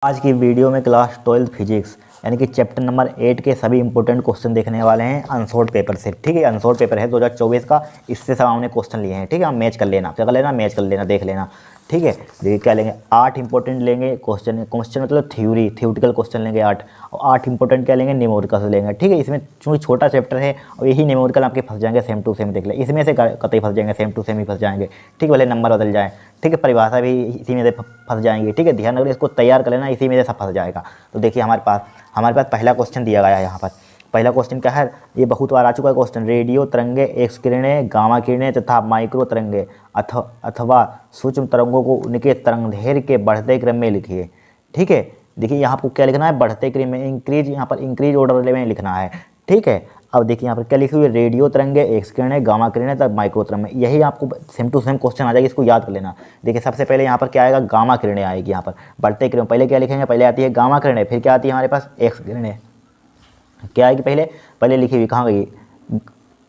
आज की वीडियो में क्लास 12 फिजिक्स यानी कि चैप्टर नंबर 8 के सभी इंपॉर्टेंट क्वेश्चन देखने वाले हैं अनसॉर्ट पेपर से। ठीक है, अनसॉर्ट पेपर है 2024 का, इससे सब हमने क्वेश्चन लिए हैं। ठीक है, हम मैच कर लेना, क्या कर लेना, मैच कर लेना, देख लेना। ठीक है, देखिए क्या लेंगे, 8 इंपॉर्टेंट लेंगे क्वेश्चन। क्वेश्चन मतलब थ्योरेटिकल क्वेश्चन लेंगे 8, और 8 इंपॉर्टेंट क्या लेंगे, न्यूमेरिकल लेंगे। ठीक है, इसमें चूँकि छोटा चैप्टर है और यही न्यूमेरिकल आपके फंस जाएंगे सेम टू सेम। देख ले, इसमें से कतई फंस जाएंगे, सेम टू सेम ही फंस जाएंगे। ठीक है, भले नंबर बदल जाए। ठीक है, परिभाषा भी इसी में से फंस जाएंगी। ठीक है, ध्यान रखना, इसको तैयार कर लेना, इसी में से सब फंस जाएगा। तो देखिए हमारे पास पहला क्वेश्चन दिया गया है। यहाँ पर पहला क्वेश्चन क्या है, ये बहुत बार आ चुका है क्वेश्चन। रेडियो तरंगे, एक्स किरणें, गामा किरणें तथा माइक्रो तरंगे अथवा सूक्ष्म तरंगों को उनके तरंगदैर्घ्य के बढ़ते क्रम में लिखिए। ठीक है, देखिए यहाँ आपको क्या लिखना है, बढ़ते क्रम में, इंक्रीज, यहाँ पर इंक्रीज ऑर्डर में लिखना है। ठीक है, अब देखिए यहाँ पर क्या लिखी हुई है, रेडियो तरंगे, एक्स किरणें, गामा किरणें तक माइक्रो तरंग। यही आपको सेम टू सेम क्वेश्चन आ जाएगा, इसको याद कर लेना। देखिए सबसे पहले यहाँ पर क्या आएगा, गामा किरणें आएगी। यहाँ पर बढ़ते क्रम, पहले क्या लिखेंगे, पहले आती है गामा किरणें, फिर क्या आती है हमारे पास एक्स किरणें। क्या आएगी, पहले लिखी हुई कहाँ गई,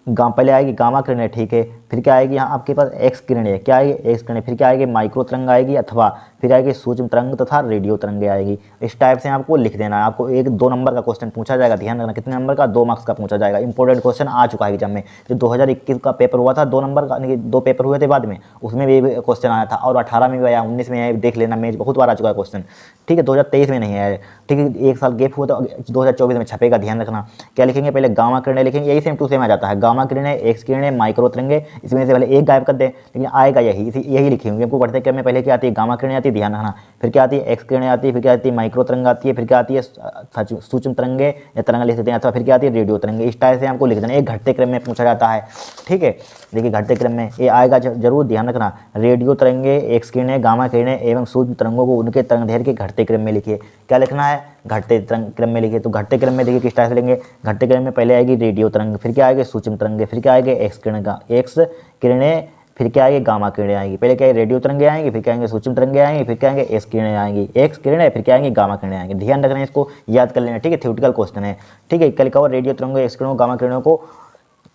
पहले आएगी गामा किरणें। ठीक है, फिर क्या आएगी यहाँ आपके पास एक्स किरणें, क्या आएगी एक्स किरणें, फिर क्या आएगी माइक्रो तरंग आएगी, अथवा फिर आएगी सूक्ष्म तरंग तथा रेडियो तरंगे आएगी। इस टाइप से आपको लिख देना है। आपको 1-2 नंबर का क्वेश्चन पूछा जाएगा, ध्यान रखना, कितने नंबर का, 2 मार्क्स का पूछा जाएगा। इंपॉर्टेंट क्वेश्चन आ चुका है एग्जाम में। जो 2021 का पेपर हुआ था 2 नंबर का, यानी कि 2 पेपर हुए थे बाद में, उसमें भी क्वेश्चन आया था, और 18 में भी आया, 19 में आया, देख लेना, मैच बहुत बार आ चुका है क्वेश्चन। ठीक है, 2023 में नहीं आया। ठीक है, 1 साल गैप हुआ तो 2024 में छपेगा, ध्यान रखना। क्या लिखेंगे, पहले गामा किरणें लिखेंगे, यही सेम टू सेम आ जाता है, गामा किरणें, एक्स किरणें, माइक्रो तरंगे। इसमें से पहले एक गायब कर दें, लेकिन आएगा यही लिखे होंगे। आपको बढ़ते क्रम में पहले क्या आती है, गामा किरणें आती है, ध्यान रखना, फिर क्या आती है एक्स किरणें आती है, फिर क्या आती है माइक्रो तरंग आती है, फिर क्या आती है सूक्ष्म तरंगे या तरंग लिख सकते हैं, अथवा फिर क्या आती है रेडियो तरंगे। इस टाइप से आपको लिख देना, एक घटते क्रम में पूछा जाता है। ठीक है, देखिए घटते क्रम में ये आएगा, जरूर ध्यान रखना। रेडियो तरंगे, एक्स किरणें, गामा किरणें एवं सूक्ष्म तरंगों को उनके तरंगदैर्घ्य के घटते क्रम में लिखिए। क्या लिखना है, घटते क्रम में लिखिए। तो घटते क्रम में देखिए किस टाइप से लेंगे, घटते क्रम में पहले आएगी रेडियो तरंग, फिर क्या आएगी सूक्ष्म तरंगे, फिर क्या आएगी एक्स किरणें, फिर क्या आएगी गामा किरणें आएंगी। पहले क्या है, रेडियो तरंगे आएंगी, फिर क्या आएंगे सूक्ष्म तरंगे आएंगी, फिर क्या आएंगे एक्स किरणें आएंगी, एक्स किरणें, फिर क्या आएंगी गामा किरणें आएंगी। ध्यान रखना है, इसको याद कर लेना। ठीक है, थ्योरेटिकल क्वेश्चन है। ठीक है, कल का रेडियो तरंगों, एक्स किरणों, गामा किरणों को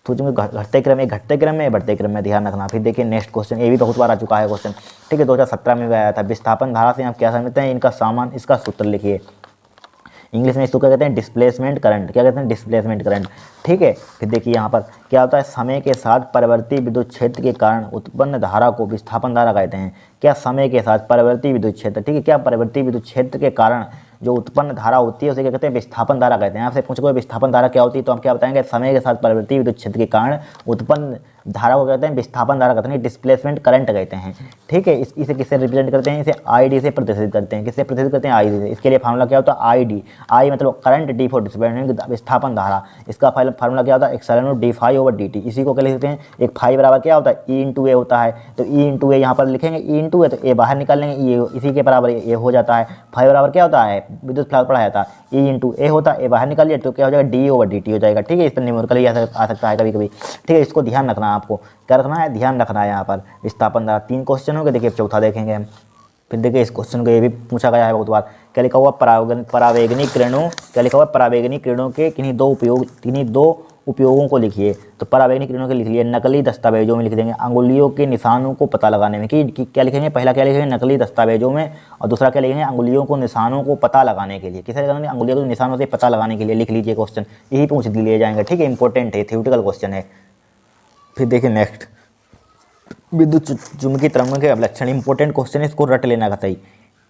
सूक्ष्म घटते क्रम में, घटते क्रम में, बढ़ते क्रम में, ध्यान रखना। फिर देखिए नेक्स्ट क्वेश्चन, ये भी बहुत बार आ चुका है क्वेश्चन। ठीक है, 2017 में भी आया था। विस्थापन धारा से आप क्या समझते हैं, इनका सामान, इसका सूत्र लिखिए। इंग्लिश में इसको क्या कहते हैं, डिस्प्लेसमेंट करंट। क्या कहते हैं, डिस्प्लेसमेंट करंट। ठीक है, फिर देखिए यहाँ पर क्या होता है, समय के साथ परिवर्ती विद्युत क्षेत्र के कारण उत्पन्न धारा को विस्थापन धारा कहते हैं। क्या, समय के साथ परिवर्ती विद्युत क्षेत्र। ठीक है, क्या परिवर्ती विद्युत क्षेत्र के कारण जो उत्पन्न धारा होती है उसे क्या कहते हैं, विस्थापन धारा कहते हैं। आपसे पूछोगे विस्थापन धारा क्या होती है, तो हम क्या बताएंगे, समय के साथ परिवर्ती विद्युत क्षेत्र के कारण उत्पन्न धारा को कहते हैं विस्थापन धारा कहते हैं, डिस्प्लेसमेंट करंट कहते हैं। ठीक है, इसे किससे रिप्रेजेंट करते हैं, इसे आई से प्रदर्शित करते हैं। किससे प्रदर्शित करते हैं, आई से। इसके लिए फार्मूला क्या होता है, आई मतलब करंट, डी फॉर डिस्प्लेसमेंट, विस्थापन धारा। इसका फार्मूला क्या होता है, epsilon d phi over d t. इसी को क्या लिखते हैं, एक फाई बराबर क्या होता है, ई इंटू ए होता है। तो ई इंटू ए यहाँ पर लिखेंगे, ई इंटू ए, तो ए बाहर निकाल लेंगे, ये इसी के बराबर ये हो जाता है। फाई बराबर क्या होता है, विद्युत फ्लक्स पढ़ाया था, ई इंटू ए होता है, ए बाहर निकालिए तो क्या हो जाएगा, डी ओवर डी टी हो जाएगा। ठीक है, इस पर न्यूमेरिकल आ सकता है कभी कभी। ठीक है, इसको ध्यान रखना है, आपको क्या रखना है, ध्यान रखना है। यहाँ पर विस्थापन धारा 3 क्वेश्चन हो गए। देखिए चौथा देखेंगे हम। फिर देखिए इस क्वेश्चन को ये भी पूछा गया है बहुत बार। क्या लिखा हुआ, परावैगनी किरणों, क्या लिखा हुआ, परावैगनी किरणों के किन्हीं दो उपयोगों को लिखिए। तो परावैगनी किरणों के लिख लिए, नकली दस्तावेजों में लिख देंगे, अंगुलियों के निशानों को पता लगाने में। कि क्या लिखेंगे, पहला क्या लिखेंगे, नकली दस्तावेजों में, और दूसरा क्या लिखेंगे, अंगुलियों को निशानों को पता लगाने के लिए। किसे लगाने, अंगुलियों को निशानों से पता लगाने के लिए लिख लीजिए क्वेश्चन, यही पूछ लिए जाएंगे। ठीक है, इंपॉर्टेंट है, थ्योरेटिकल क्वेश्चन है। फिर देखिए नेक्स्ट, विद्युत चुम्बकीय तरंगों के अवलक्षण, इंपॉर्टेंट क्वेश्चन है, इसको रट लेना कतई।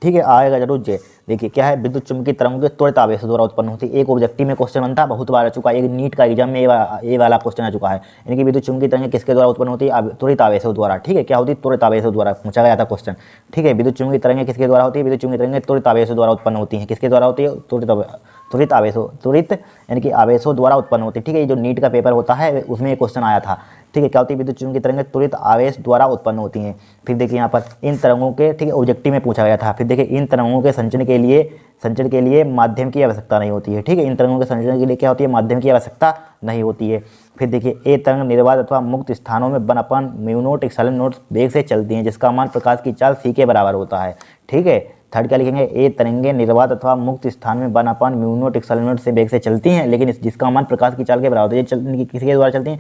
ठीक है, आएगा जरूर जे। देखिए क्या है, विद्युत चुम्बकीय तरंगों के त्वरित आवेशों द्वारा उत्पन्न होती है। एक ऑब्जेक्टिव में क्वेश्चन बनता है, बहुत बार आ चुका है, एक नीट का एग्जाम में ये वाला क्वेश्चन आ चुका है। यानी कि विद्युत चुम्बकीय तरंगें किसके द्वारा उत्पन्न होती है, त्वरित आवेशों द्वारा। ठीक है, क्या होती है, त्वरित आवेशों द्वारा पूछा गया था क्वेश्चन। ठीक है, विद्युत चुम्बकीय तरंगें किसके द्वारा होती है, विद्युत चुम्बकीय तरंगें त्वरित आवेशों द्वारा उत्पन्न होती हैं। किसके द्वारा होती है, त्वरित यानी कि आवेशों द्वारा उत्पन्न होती है। ठीक है, ये जो नीट का पेपर होता है उसमें ये क्वेश्चन आया था। ठीक है, क्या होती है, विद्युत चुम्बकीय तरंगें त्वरित आवेश द्वारा उत्पन्न होती हैं। फिर देखिए यहाँ पर इन तरंगों के, ठीक है, ऑब्जेक्टिव में पूछा गया था। फिर देखिए इन तरंगों के संचरण के लिए माध्यम की आवश्यकता नहीं होती है। ठीक है, इन तरंगों के संचरण के लिए क्या होती है, माध्यम की आवश्यकता नहीं होती है। फिर देखिए ए तरंग निर्वात अथवा मुक्त स्थानों में 1/म्यू नॉट एप्सिलॉन नॉट वेग से चलती हैं, जिसका मान प्रकाश की चाल सी के बराबर होता है। ठीक है, थर्ड क्या लिखेंगे, ए तरंगे निर्वात अथवा मुक्त स्थान में 1/μ0 ε0 से वेग से चलती हैं, लेकिन जिसका मान प्रकाश की चाल के बराबर होता है। ये किसी के द्वारा चलती हैं,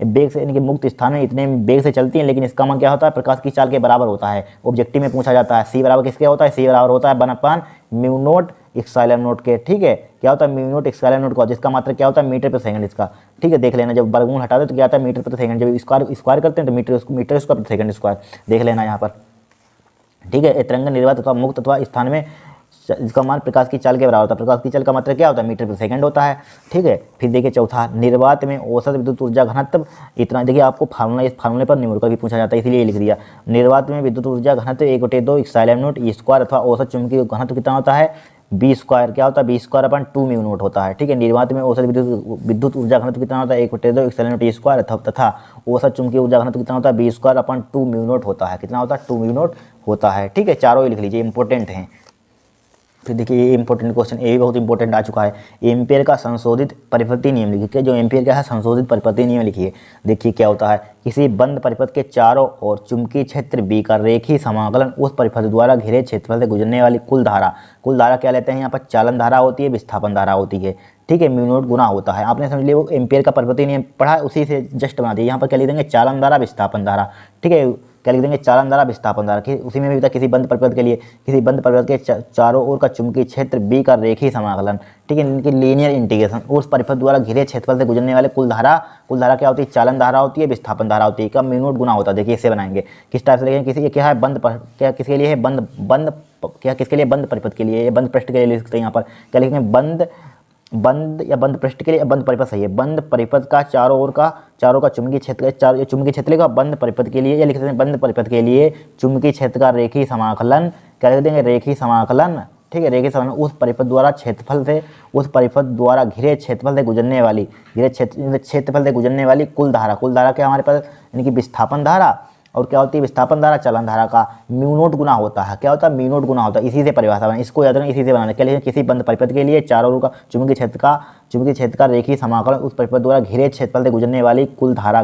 वेग से, यानी कि मुक्त स्थान में इतने वेग से चलती हैं, लेकिन इसका मान क्या होता है, प्रकाश की चाल के बराबर होता है। ऑब्जेक्टिव में पूछा जाता है। सी बराबर किसके होता है, सी बराबर होता है 1/μ0 ε0 के। ठीक है, क्या होता है μ0 ε0 का, जिसका मात्रा क्या होता है मीटर पर सेकंड इसका। ठीक है, देख लेना, जब वर्गमूल हटा दे तो क्या आता है मीटर प्रति सेकंड, जब स्क्वायर करते हैं तो मीटर स्क्वायर प्रति सेकंड स्क्वायर, देख लेना यहाँ पर। ठीक है, तरंग निर्वात अथवा मुक्त अथवा स्थान में जिसका मान प्रकाश की चाल के बराबर होता है। प्रकाश की चाल का मात्रा क्या होता है, मीटर प्रति सेकंड होता है। ठीक है, फिर देखिए चौथा, निर्वात में औसत विद्युत ऊर्जा घनत्व इतना। देखिए आपको फार्मूला, इस फार्मूले पर न्यूमेरिकल भी पूछा जाता है, इसीलिए लिख दिया। निर्वात में विद्युत ऊर्जा घनत्व 1/2 ε0 ई स्क्वायर अथवा औसत चुंबकीय घनत्व कितना होता है, बी स्क्वायर। क्या होता है, बी स्क्वायर अपन 2μ0 होता है। ठीक है, निर्वात में औसत विद्युत ऊर्जा घनत्व कितना होता है, 1/2 ε0 ई स्क्वायर तथा औसत चुंबकीय ऊर्जा घनत्व कितना होता है, बी स्क्वायर अपन 2μ0 होता है। कितना होता है, 2μ0 होता है। ठीक है, चारों ही लिख लीजिए, इंपॉर्टेंट हैं। फिर देखिए ये इंपॉर्टेंट क्वेश्चन, ये भी बहुत इंपॉर्टेंट आ चुका है। एम्पियर का संशोधित परिपथीय नियम लिखिए। जो एम्पियर का है संशोधित परिपथीय नियम लिखिए। देखिए क्या होता है, किसी बंद परिपथ के चारों ओर चुंबकीय क्षेत्र बी का रेखीय समाकलन उस परिपथ द्वारा घिरे क्षेत्रफल से गुजरने वाली कुल धारा क्या लेते हैं, यहाँ पर चालन धारा होती है, विस्थापन धारा होती है। ठीक है, μ0 गुना होता है। आपने समझ लिया वो एम्पियर का परिपथीय नियम पढ़ा, उसी से जस्ट बना दिया। यहाँ पर क्या लिख देंगे, चालन धारा, विस्थापन धारा। ठीक है, क्या लिख देंगे, चालन धारा, विस्थापन धारा। उसी में भी था किसी बंद परिपथ के लिए, किसी बंद परिपथ के चारों ओर का चुंबकीय क्षेत्र बी का रेखीय समाकलन। ठीक है, इनकी लीनियर इंटीग्रेशन, उस परिपथ द्वारा घिरे क्षेत्रफल से गुजरने वाले कुल धारा क्या होती है, चालन धारा होती है, विस्थापन धारा होती है। का μ0 गुना होता है। देखिए इसे बनाएंगे किस टाइप से लिखेंगे, किसी क्या है बंद, क्या किसके लिए है, बंद क्या किसके लिए, बंद परिपथ के लिए, ये बंद पृष्ठ के लिए लिख सकते हैं। यहाँ पर क्या लिखेंगे, बंद या बंद पृष्ठ के लिए, बंद परिपथ सही है। बंद परिपथ का चारों का चुंबकीय क्षेत्र, चुंबकीय क्षेत्र का बंद परिपथ के लिए, या लिख सकते हैं बंद परिपथ के लिए चुंबकीय क्षेत्र का रेखीय समाकलन। क्या लिख देंगे, रेखीय समाकलन। ठीक है, रेखीय समाकलन उस परिपथ द्वारा घिरे क्षेत्रफल से गुजरने वाली कुल धारा क्या हमारे पास, यानी कि विस्थापन धारा। और क्या होती है, विस्थापन धारा चालन धारा का μ0 गुना होता है। क्या होता है, μ0 गुना होता है। इसी से परिभाषा बनाए, इसको याद रखना, इसी से बनाना। क्या लिखें, किसी बंद परिपथ के लिए चारों ओर का चुंबकीय क्षेत्र का रेखीय समाकलन उस परिपथ द्वारा घिरे क्षेत्रफल से गुजरने वाली कुल धारा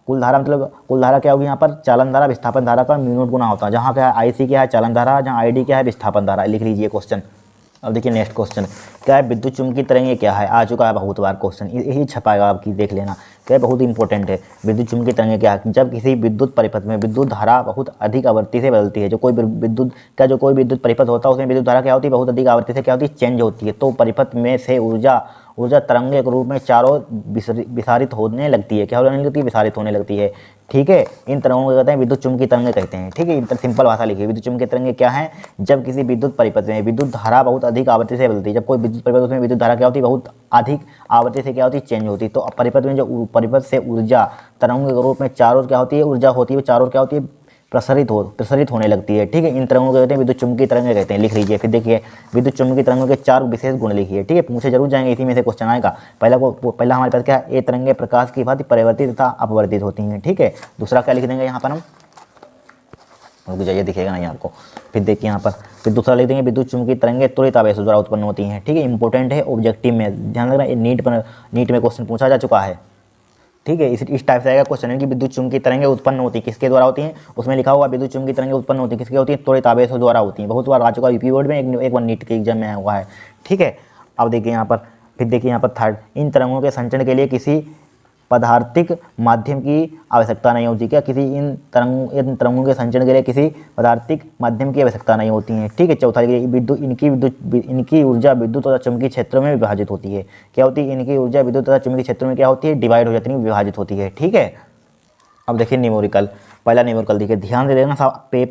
मतलब कुल धारा क्या होगी, यहाँ पर चालन धारा, विस्थापन धारा का μ0 गुना होता है। जहाँ क्या है, IC क्या है, चालन धारा, जहाँ ID क्या है, विस्थापन धारा। लिख लीजिए क्वेश्चन। अब देखिए नेक्स्ट क्वेश्चन क्या है, विद्युत चुंबकीय तरंगे क्या है, आ चुका है बहुत बार क्वेश्चन, यही छपाएगा आपकी, देख लेना। क्या बहुत इंपॉर्टेंट है, विद्युत चुंबकीय तरंगे क्या है, जब किसी विद्युत परिपथ में विद्युत धारा बहुत अधिक आवृत्ति से बदलती है। जो कोई विद्युत परिपथ होता है उसमें विद्युत धारा क्या होती है, बहुत अधिक आवृत्ति से क्या होती है, चेंज होती है। तो परिपथ में से ऊर्जा तरंगे के रूप में चारों विसारित होने लगती है। क्या होने लगती है, विसारित होने लगती है। ठीक है, इन तरंगों को कहते हैं विद्युत चुंबकीय तरंगे कहते हैं। ठीक है, सिंपल भाषा लिखिए। विद्युत चुंबकीय तरंगे क्या है, जब किसी विद्युत परिपथ में विद्युत धारा बहुत अधिक आवृत्ति से बदलती है। जब कोई विद्युत परिपथ उसमें विद्युत धारा क्या होती है, बहुत अधिक आवृत्ति से क्या होती है, चेंज होती है। तो परिपथ में जो परिपथ से ऊर्जा तरंगों के रूप में चारों क्या होती है, ऊर्जा होती है, चारों क्या होती है, प्रसारित होने लगती है। ठीक है, इन तरंगों को कहते हैं विद्युत चुंबकीय तरंगे कहते हैं। लिख लीजिए। फिर देखिए विद्युत चुंबकीय तरंगों के 4 विशेष गुण लिखिए। ठीक है, पूछे जरूर जाएंगे, इसी में से क्वेश्चन आएगा। पहला हमारे पास क्या है, ये तरंगे प्रकाश की भांति परिवर्तित तथा अपवर्तित होती हैं। ठीक है, दूसरा क्या लिख देंगे यहाँ पर हम, रुक जाइए दिखेगा नहीं आपको। फिर देखिए यहाँ पर, फिर दूसरा लिख देंगे विद्युत चुंबकीय तरंगे त्वरित आवेश द्वारा उत्पन्न होती हैं। ठीक है, इंपॉर्टेंट है, ऑब्जेक्टिव में ध्यान रखना, नीट में क्वेश्चन पूछा जा चुका है। ठीक है, इस टाइप से आएगा क्वेश्चन है कि विद्युत चुंबकीय तरंगे उत्पन्न होती है, किसके द्वारा होती हैं, उसमें लिखा हुआ विद्युत चुंबकीय तरंगे उत्पन्न होती है, किसके होती है, त्वरित आवेशों द्वारा होती हैं। बहुत बार आ चुका है, यूपी बोर्ड में एक बार नीट के एग्जाम में आया हुआ है। ठीक है, अब देखिए यहाँ पर, फिर देखिए यहाँ पर थर्ड, इन तरंगों के संचरण के लिए किसी पदार्थिक माध्यम की आवश्यकता नहीं होती। क्या किसी इन तरंगों के संचरण के लिए किसी पदार्थिक माध्यम की आवश्यकता नहीं होती है। ठीक है, चौथा इनकी ऊर्जा विद्युत तथा चुंबकीय क्षेत्रों में विभाजित होती है। क्या होती है, इनकी ऊर्जा विद्युत तथा चुंबकीय क्षेत्रों में क्या होती है, डिवाइड हो जाती है, विभाजित होती है। ठीक है, अब देखिए न्यूमेरिकल, पहला न्यूमेरिकल देखिए, ध्यान से देखना,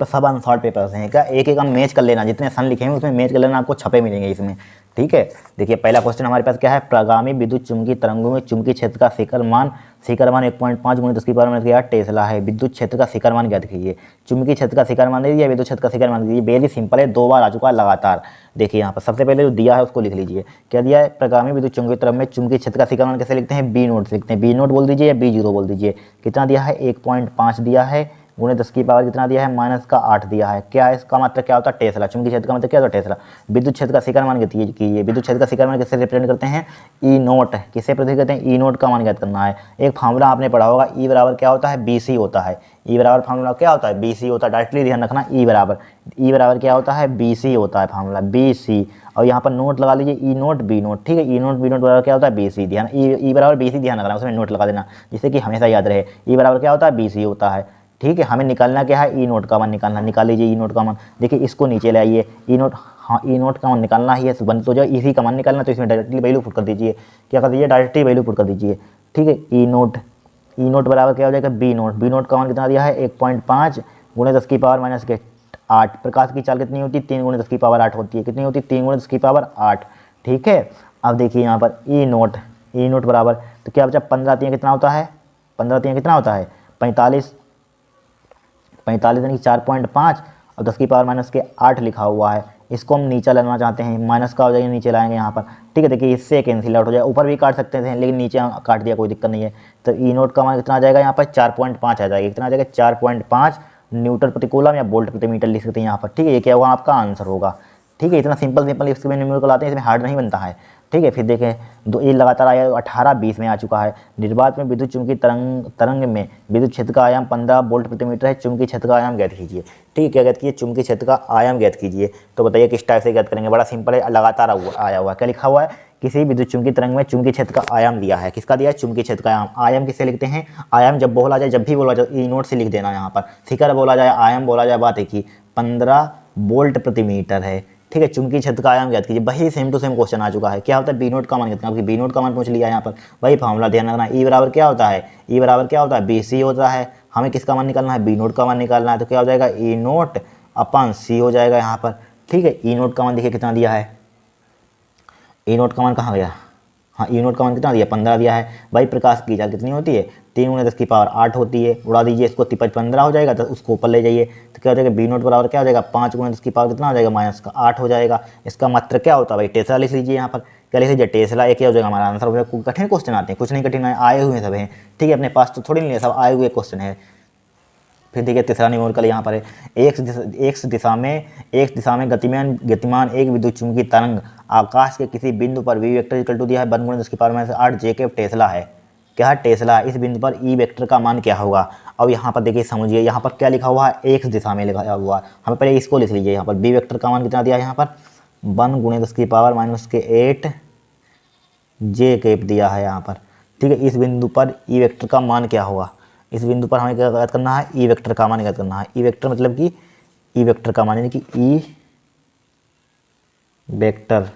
सब अनसॉर्ट पेपर्स हैं। क्या एक हम मैच कर लेना, जितने सन लिखे हैं उसमें मैच कर लेना, आपको छपे मिलेंगे इसमें। ठीक है, देखिए पहला क्वेश्चन हमारे पास क्या है, प्रगामी विद्युत चुंबकीय तरंगों में चुंबकीय क्षेत्र का शिखर मान 1.5 × 10⁻⁸ टेस्ला है। विद्युत क्षेत्र का शिखर मान ज्ञात कीजिए। चुंबकीय क्षेत्र का शिखर मान दे दीजिए, विद्युत क्षेत्र का शिखर मान दीजिए। वेरी सिंपल है, 2 बार आ चुका है लगातार। देखिए यहाँ पर सबसे पहले जो दिया है उसको लिख लीजिए। क्या दिया है, प्रगामी विद्युत चुंबकीय तरंग में चुंबकीय क्षेत्र का शिखर मान कैसे लिखते हैं, B0 से लिखते हैं। B0 बोल दीजिए या B0 बोल दीजिए। कितना दिया है, 1.5 दिया है, गुणे 10 की पावर कितना दिया है, -8 दिया है। क्या है इसका मतलब, क्या होता है टेस्ला। चुंबकीय क्षेत्र का मतलब क्या होता है टेस्ला। विद्युत क्षेत्र का शिखर मान कीजिए, विद्युत क्षेत्र का शिखर मान किससे रिप्रेजेंट करते हैं, ई नोट। किससे प्रतीक करते हैं, ई नोट का मान ज्ञात करना है। एक फार्मूला आपने पढ़ा होगा, ई बराबर क्या होता है, BC होता है। ई बराबर फार्मूला क्या होता है, BC होता है। डायरेक्टली ध्यान रखना, ई बराबर क्या होता है, BC होता है फार्मूला, BC। और यहाँ पर नोट लगा लीजिए, ई नोट बी नोट, ठीक है। ई नोट बी नोट बराबर क्या होता है, BC। ध्यान, ई बराबर BC ध्यान रखना, उसमें नोट लगा देना जिससे कि हमेशा याद रहे। ई बराबर क्या होता है, BC होता है, ठीक है। हमें निकालना क्या है, ई नोट का मान निकालना। निकाल लीजिए ई नोट का मान। देखिए इसको नीचे ले आइए, ई नोट, हाँ ई नोट का मान निकालना ही है, बन तो जाए इसी का मान निकालना, तो इसमें डायरेक्टली वैल्यू पुट कर दीजिए। क्या कर दीजिए, डायरेक्टली वैल्यू पुट कर दीजिए, ठीक है। ई नोट बराबर क्या हो जाएगा, बी नोट का मान कितना दिया है, 1.5 गुणे 10 की पावर -8। प्रकाश की चाल कितनी होती है, 3 गुणे 10 की पावर 8 होती है। कितनी होती है, 3 गुणे 10 की पावर 8, ठीक है। अब देखिए यहाँ पर ई नोट बराबर, तो क्या बचा, 15 3 कितना होता है, 15 3 कितना होता है, 45 यानी 4.5 और 10 की पावर -8 लिखा हुआ है। इसको हम नीचे लाना चाहते हैं, माइनस का हो जाएगा, नीचे लाएंगे यहाँ पर, ठीक है। देखिए इससे कैंसिल आउट हो जाएगा, ऊपर भी काट सकते थे लेकिन नीचे काट दिया, कोई दिक्कत नहीं है। तो ई नोट का मान कितना आ जाएगा यहाँ पर, 4.5 आ जाएगा। कितना आ जाएगा, 4.5 न्यूटन प्रति कूलम या वोल्ट प्रति मीटर लिख सकते हैं यहाँ पर, ठीक है। ये क्या होगा, आपका आंसर होगा, ठीक है। इतना सिंपल इसमें न्यूमेरिकल आते हैं, इसमें हार्ड नहीं बनता है, ठीक है। फिर देखें दो, ये लगातार आया 18-20 में आ चुका है। निर्वात में विद्युत चुंबकीय तरंग में विद्युत क्षेत्र का आयाम 15 वोल्ट प्रति मीटर है। चुंबकीय क्षेत्र का आयाम ज्ञात कीजिए, ठीक है। क्या ज्ञात कीजिए, चुंबकीय क्षेत्र का आयाम ज्ञात कीजिए। तो बताइए किस टाइप से ज्ञात करेंगे, बड़ा सिंपल है, लगातार आया हुआ। क्या लिखा हुआ है, किसी विद्युत चुंबकीय तरंग में चुंबकीय क्षेत्र का आयाम दिया है। किसका दिया है, चुंबकीय क्षेत्र का आयाम। आयाम किससे लिखते हैं, आयाम जब बोला जाए, जब भी बोला जाए ई नोट से लिख देना। यहाँ पर शिखर बोला जाए, आयाम बोला जाए, बात एक ही, 15 वोल्ट प्रति मीटर है, ठीक है। चुंबकीय क्षेत्र का आयाम ज्ञात कीजिए। वही सेम टू सेम क्वेश्चन आ चुका है। क्या होता है, बी नोट का मान कितना, क्योंकि बी नोट का मान पूछ लिया यहाँ पर। वही फार्मूला ध्यान रखना, ई बराबर क्या होता है, ई बराबर क्या होता है, BC होता है। हमें किसका मान निकालना है, बी नोट का मान निकालना है। तो क्या हो जाएगा, ई नोट अपन C हो जाएगा यहाँ पर, ठीक है। ई नोट का मान देखिए कितना दिया है, ई नोट का मान कहाँ गया, हाँ ई नोट का मान कितना दिया, 15 दिया है। भाई प्रकाश की चाल कितनी होती है, 3 गुणे 10 की पावर 8 होती है। उड़ा दीजिए इसको, 15 हो जाएगा, तो उसको ऊपर ले जाइए। तो क्या हो जाएगा, बी नोट बराबर क्या हो जाएगा, 5 गुणे 10 की पावर कितना हो जाएगा, -8 हो जाएगा। इसका मात्रक क्या होता है भाई, टेस्ला लिख लीजिए यहाँ पर। क्या लिख लीजिए, टेस्ला। एक क्या हो जाएगा हमारा आंसर हो जाएगा। कठिन क्वेश्चन आते हैं, कुछ नहीं कठिन आए हुए सब हैं, ठीक है। अपने पास तो थोड़ी नहीं है, सब आए हुए क्वेश्चन है। फिर देखिए तीसरा न्यूमेरिकल यहाँ पर है, एक दिशा में गतिमान एक विद्युत चुंबकीय तरंग आकाश के किसी बिंदु पर वी वेक्टर इक्वल टू दिया है 1 गुणे 10 की पावर -8 जे टेस्ला है। क्या है, टेस्ला है। इस बिंदु पर ई वेक्टर का मान क्या होगा। अब यहाँ पर देखिए समझिए, यहाँ पर क्या लिखा हुआ है, एक दिशा में लिखा हुआ है। हमें पहले इसको लिख लीजिए, यहाँ पर बी वेक्टर का मान कितना दिया है, यहाँ पर 1 गुणे 10 की पावर -8 जे दिया है यहाँ पर, ठीक है। इस बिंदु पर ई वेक्टर का मान क्या होगा। इस बिंदु पर हमें क्या ज्ञात करना है, ई वेक्टर का मान ज्ञात करना है। ई वेक्टर मतलब कि ई वेक्टर का मान, यानी कि ई वेक्टर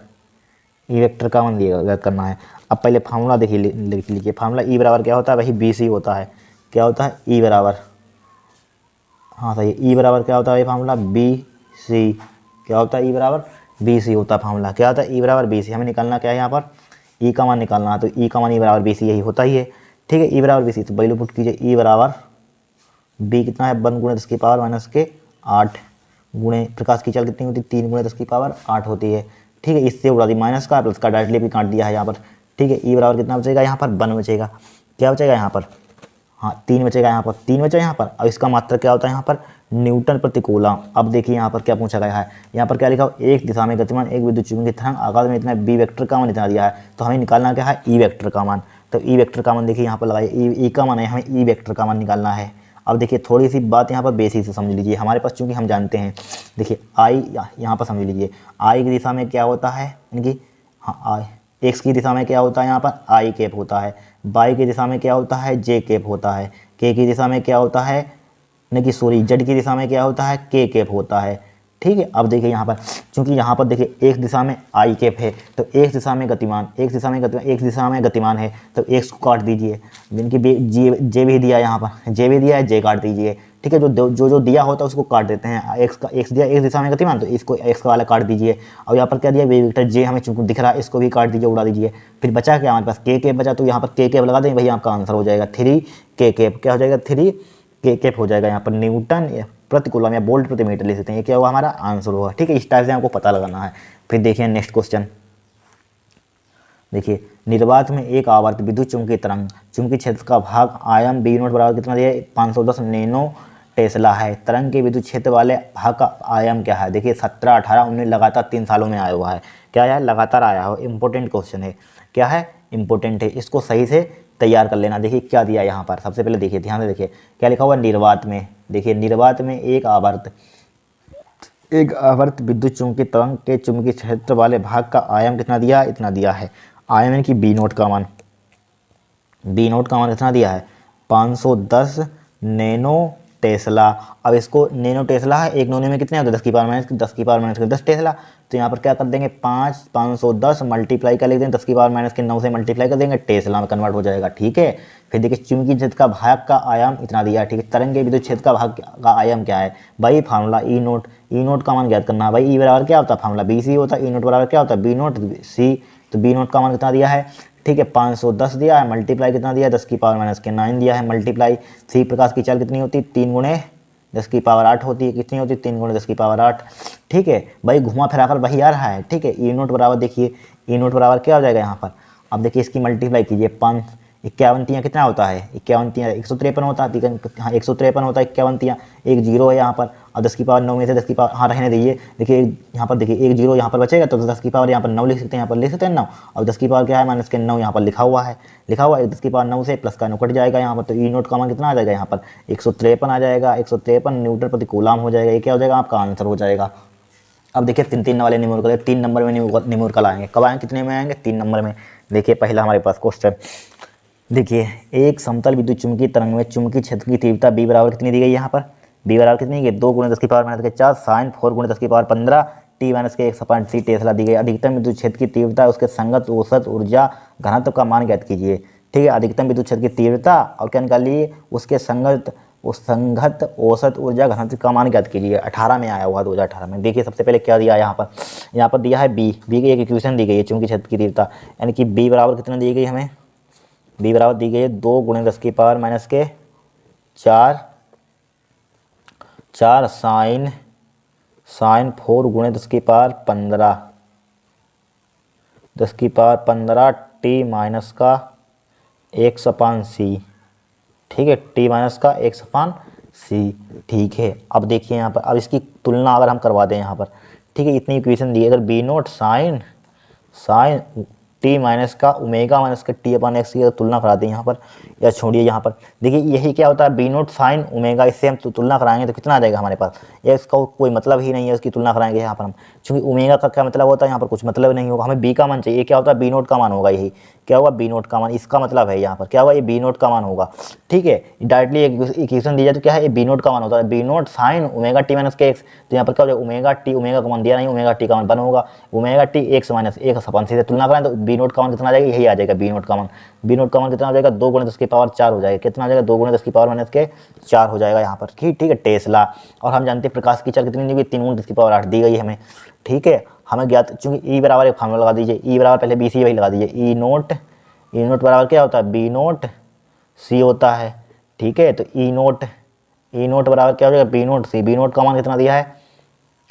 का मान ज्ञात करना है। अब पहले फार्मूला देखिए, लिख लीजिए फार्मूला। ई बराबर क्या होता है, वही BC होता है। क्या होता है, ई बराबर, हाँ सही, ई बराबर क्या होता है फार्मूला, BC। क्या होता है, ई बराबर BC होता है फार्मूला। क्या होता है, ई बराबर BC। हमें निकालना क्या है, यहाँ पर ई का मान निकालना है। तो ई का मान ई बराबर BC यही होता ही है, ठीक है। ई बराबर BC, तो वैल्यू पुट कीजिए, ई बराबर बी कितना है, 1 गुणे 10 की पावर -8 गुणे प्रकाश की चाल कितनी होती है, 3 गुणे 10 की पावर 8 होती है, ठीक है। इससे उड़ा दी माइनस का, प्लस का डायरेक्टली भी काट दिया है यहाँ पर, ठीक है। ई बराबर कितना बचेगा, यहाँ पर 1 बचेगा। क्या बचेगा यहाँ पर, हाँ 3 बचेगा, यहाँ पर 3 बचा यहाँ पर। और इसका मात्रक क्या होता है यहाँ पर, न्यूटन प्रति कूलम। अब देखिए यहाँ पर क्या पूछा गया है, यहाँ पर क्या लिखा हो, एक दिशा में गतिमान एक विद्युत चुंबकीय तरंग आकाश में इतना बी वेक्टर का मान इतना दिया है। तो हमें निकालना क्या है, ई वेक्टर का मान। तो ई वेक्टर का मान देखिए यहाँ पर लगाइए, ई का मान है, हमें ई वेक्टर का मान निकालना है। अब देखिए थोड़ी सी बात यहाँ पर बेसिक से समझ लीजिए, हमारे पास चूंकि हम जानते हैं, देखिए आई यहाँ पर समझ लीजिए, आई की दिशा में क्या होता है, यानी कि हाँ आई एक्स की दिशा में क्या होता है, यहाँ पर आई कैप होता है। वाई की दिशा में क्या होता है, जे कैप होता है। के की दिशा में क्या होता है, यानी कि सॉरी जेड की दिशा में क्या होता है, के कैप होता है, ठीक है। अब देखिए यहाँ पर, चूंकि यहाँ पर देखिए एक दिशा में आई कैप है, तो एक दिशा में गतिमान है, तो एक्स को काट दीजिए, जिनकी जे भी दिया है, यहाँ पर जे भी दिया है, जे काट दीजिए, ठीक है। जो दिया होता है उसको काट देते हैं। एक्स दिया एक दिशा में गतिमान, तो इसको एक्स का वाला काट दीजिए। और यहाँ पर क्या दिया, वे वेक्टर जे हमें चूंकि दिख रहा है, इसको भी काट दीजिए, उड़ा दीजिए। फिर बचा क्या हमारे पास, के कैप बचा, तो यहाँ पर के कैप लगा देंगे, वही आपका आंसर हो जाएगा 3 के कैप। क्या हो जाएगा, 3 के कैप हो जाएगा। यहाँ पर न्यूटन प्रति कूलम या वोल्ट प्रति मीटर ले सकते हैं। ये क्या होगा, हमारा आंसर होगा, ठीक है। इस टाइप से आपको पता लगाना है। फिर देखिए नेक्स्ट क्वेश्चन, देखिए निर्वात में एक आवर्त विद्युत चुंबकीय तरंग चुंबकीय क्षेत्र का भाग आयाम बी नोट बराबर कितना दिया है, 510 नैनो टेस्ला है। तरंग के विद्युत क्षेत्र वाले भाग का आयाम क्या है? देखिए 17, 18, 19 लगातार 3 सालों में आया हुआ है। क्या है? लगातार आया हो। इंपॉर्टेंट क्वेश्चन है। क्या है? इंपॉर्टेंट है। इसको सही से तैयार कर लेना। देखिए क्या दिया यहाँ पर, सबसे पहले देखिए, ध्यान से देखिए क्या लिखा हुआ निर्वात में। देखिए निर्वात में एक आवर्त विद्युत चुंबकीय तरंग के चुंबकीय क्षेत्र वाले भाग का आयाम कितना दिया है? इतना दिया है। आयाम यानी कि बी नोट का मान, बी नोट का मान कितना दिया है? 510 नैनो टेस्ला। अब इसको नैनो टेस्ला है, एक नैनो में कितने होते हैं? 10 की पावर माइनस 10 टेस्ला। तो यहाँ पर क्या कर देंगे? 510 मल्टीप्लाई कर लिख देंगे 10 की पावर माइनस के 9 से मल्टीप्लाई कर देंगे, टेस्ला में कन्वर्ट हो जाएगा। ठीक है, फिर देखिए चुंबकीय क्षेत्र का भाग का आयाम इतना दिया है। ठीक है, तरंग के विद्युत क्षेत्र का भाग का आयाम क्या है भाई? फार्मूला ई नोट, ई नोट का मान ज्ञात करना है भाई। ई बराबर क्या होता है? फार्मूला बी सी होता है। ई नोट बराबर क्या होता है? बी नोट सी। तो बी नोट का मान कितना दिया है? ठीक है, 510 दिया है, मल्टीप्लाई कितना दिया है? 10 की पावर माइनस के 9 दिया है, मल्टीप्लाई सी प्रकाश की चाल कितनी होती है? 3 गुणे 10 की पावर 8 होती है। कितनी होती है? 3 गुणे 10 की पावर 8। ठीक है भाई, घुमा फिराकर वही आ रहा है। ठीक है, ई नोट बराबर देखिए, ई नोट बराबर क्या हो जाएगा यहाँ पर? अब देखिए इसकी मल्टीप्लाई कीजिए, 5 51 तियाँ कितना होता है? 51 तियाँ 153 होता है। हाँ 153 होता है 51 तियाँ, एक जीरो है यहाँ पर। और 10 की पावर 9 में से 10 की पावर, हाँ रहने दीजिए, देखिए यहाँ पर देखिए एक जीरो यहाँ पर बचेगा, तो 10 की पावर यहाँ पर 9 लिख सकते हैं, यहाँ पर लिख सकते हैं 9। और 10 की पावर क्या है? माइनस के 9 यहाँ पर लिखा हुआ है, 10 की पावर 9 से प्लस का 9 कट जाएगा यहाँ पर। तो ई नोट का मान कितना आ जाएगा यहाँ पर? 153 आ जाएगा। 153 न्यूटन प्रति कूलाम हो जाएगा। ये क्या हो जाएगा? आपका आंसर हो जाएगा। अब देखिए 3 वाले न्यूमेरिकल, 3 नंबर में न्यूमेरिकल आएंगे। कब आएंगे? कितने में आएंगे? 3 नंबर में। देखिए पहला हमारे पास क्वेश्चन देखिए, एक समतल विद्युत चुंबकीय तरंग में चुंबकीय क्षेत्र की तीव्रता बी बराबर कितनी दी गई? यहाँ पर बी बराबर कितनी है? 2 गुणे 10 की पावर माइनस के 4 साइन 4 गुणे 10 की पावर 15 टी माइनस के 1/3 टेस्ला दी गई। अधिकतम विद्युत क्षेत्र की तीव्रता उसके संगत औसत ऊर्जा घनत्व का मान ज्ञात कीजिए। ठीक है, अधिकतम विद्युत क्षेत्र की तीव्रता और क्या निकालिए? उसके संगत औसत ऊर्जा घनत्व का मान ज्ञात कीजिए। 18 में आया हुआ 2018 में। देखिए सबसे पहले क्या दिया है यहाँ पर? यहाँ पर दिया है बी की एक इक्वेशन दी गई है चुंबकीय क्षेत्र की तीव्रता, यानी कि बी बराबर कितना दी गई हमें? बी बराबर दी गई है 2 गुणे 10 की पावर माइनस के 4 साइन 4 गुणे 10 की पावर 15 10 की पावर 15 टी माइनस का 1/c। ठीक है, टी माइनस का 1/c। ठीक है, अब देखिए यहाँ पर, अब इसकी तुलना अगर हम करवा दें यहाँ पर, ठीक है, इतनी इक्वेशन दी है, अगर B naught sine T minus का ओमेगा माइनस का टी अपन एक्स की तुलना करा दें यहाँ पर, या छोड़िए यहाँ पर देखिए यही क्या होता है? बी नोट साइन ओमेगा, इससे हम तुलना कराएंगे तो कितना आ जाएगा हमारे पास? या इसका कोई मतलब ही नहीं है, उसकी तुलना कराएंगे यहाँ पर हम, क्योंकि ओमेगा का क्या मतलब होता है? यहाँ पर कुछ मतलब नहीं होगा, हमें बी का मान चाहिए। क्या होता है? बी नोट का मान होगा। यही क्या हुआ? बी नोट का मान, इसका मतलब है यहाँ पर क्या हुआ? ये बी नोट का मान होगा। ठीक है, डायरेक्टली इक्वेशन दी जाए तो क्या है? ये बी नोट का मान होता है, B naught sine omega T minus K X. तो यहाँ पर क्या हो जाएगा? ओमेगा टी, ओमेगा का मान दिया नहीं, ओमेगा टी का मान 1 होगा, omega T x minus 1/c से तुलना करें तो बी नोट का मान कितना आ जाएगा? यही आ जाएगा बी नोट का मान। बी नोट का मान कितना हो जाएगा? 2 गुणे 10 की पावर 4 हो जाएगा। कितना आ जाएगा? 2 गुणे 10 की पावर माइनस के 4 हो जाएगा यहाँ पर। ठीक है, टेस्ला। और हम जानते हैं प्रकाश की चाल कितनी दी गई? 3 गुणे 10 की पावर 8 दी गई हमें। ठीक है, हमें ज्ञात, चूंकि ई बराबर एक फार्मूला लगा दीजिए, ई बराबर पहले बी सी वही लगा दीजिए। ई नोट बराबर क्या होता है? बी नोट सी होता है। ठीक है, तो ई नोट बराबर क्या हो जाएगा? बी नोट सी। बी नोट का मान कितना दिया है?